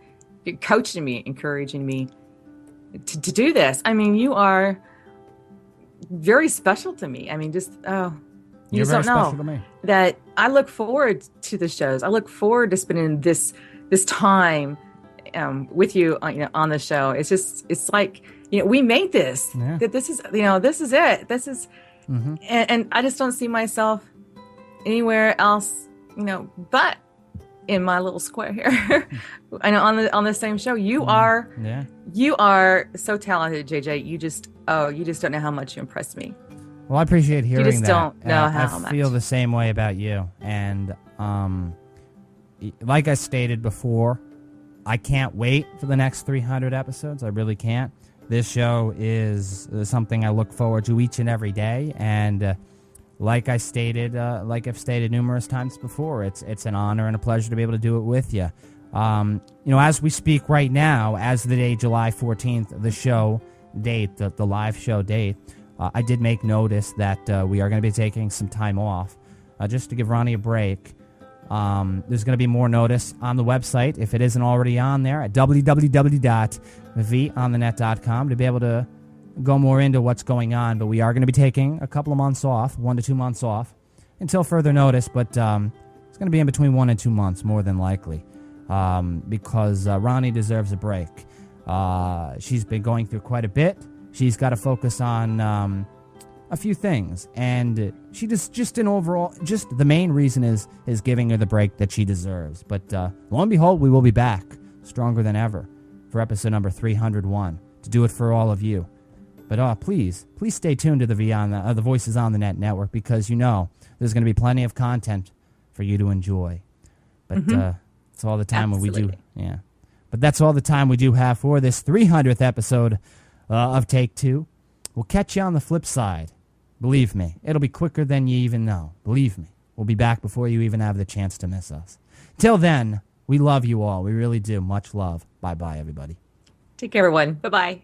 coaching me, encouraging me to do this. I mean, you are very special to me. I mean, you You're just very don't know special to me. that I look forward to the shows. I look forward to spending this time with you on the show. It's like we made this. Yeah. That this is it. This is, and I just don't see myself anywhere else. But in my little square here. I know on the same show. You are so talented, JJ. You just don't know how much you impress me. Well, I appreciate hearing that. You just don't know how I feel the same way about you. And like I stated before, I can't wait for the next 300 episodes. I really can't. This show is something I look forward to each and every day. And like I've stated numerous times before, it's an honor and a pleasure to be able to do it with you. As we speak right now, as the day July 14th, the show date, the live show date, I did make notice that we are going to be taking some time off just to give Ronnie a break. There's going to be more notice on the website, if it isn't already on there, at www.vonthenet.com to be able to go more into what's going on. But we are going to be taking a couple of months off, 1 to 2 months off, until further notice. But it's going to be in between 1 and 2 months, more than likely, because Ronnie deserves a break. She's been going through quite a bit. She's got to focus on a few things, and she just in overall, just the main reason is giving her the break that she deserves. But lo and behold, we will be back stronger than ever for episode number 301 to do it for all of you. But please stay tuned to the Voices on the Net network, because there's going to be plenty of content for you to enjoy. But that's all the time we do. Yeah, but that's all the time we do have for this 300th episode of Take Two. We'll catch you on the flip side. Believe me, it'll be quicker than you even know. Believe me, we'll be back before you even have the chance to miss us. Till then, we love you all. We really do. Much love. Bye-bye, everybody. Take care, everyone. Bye-bye.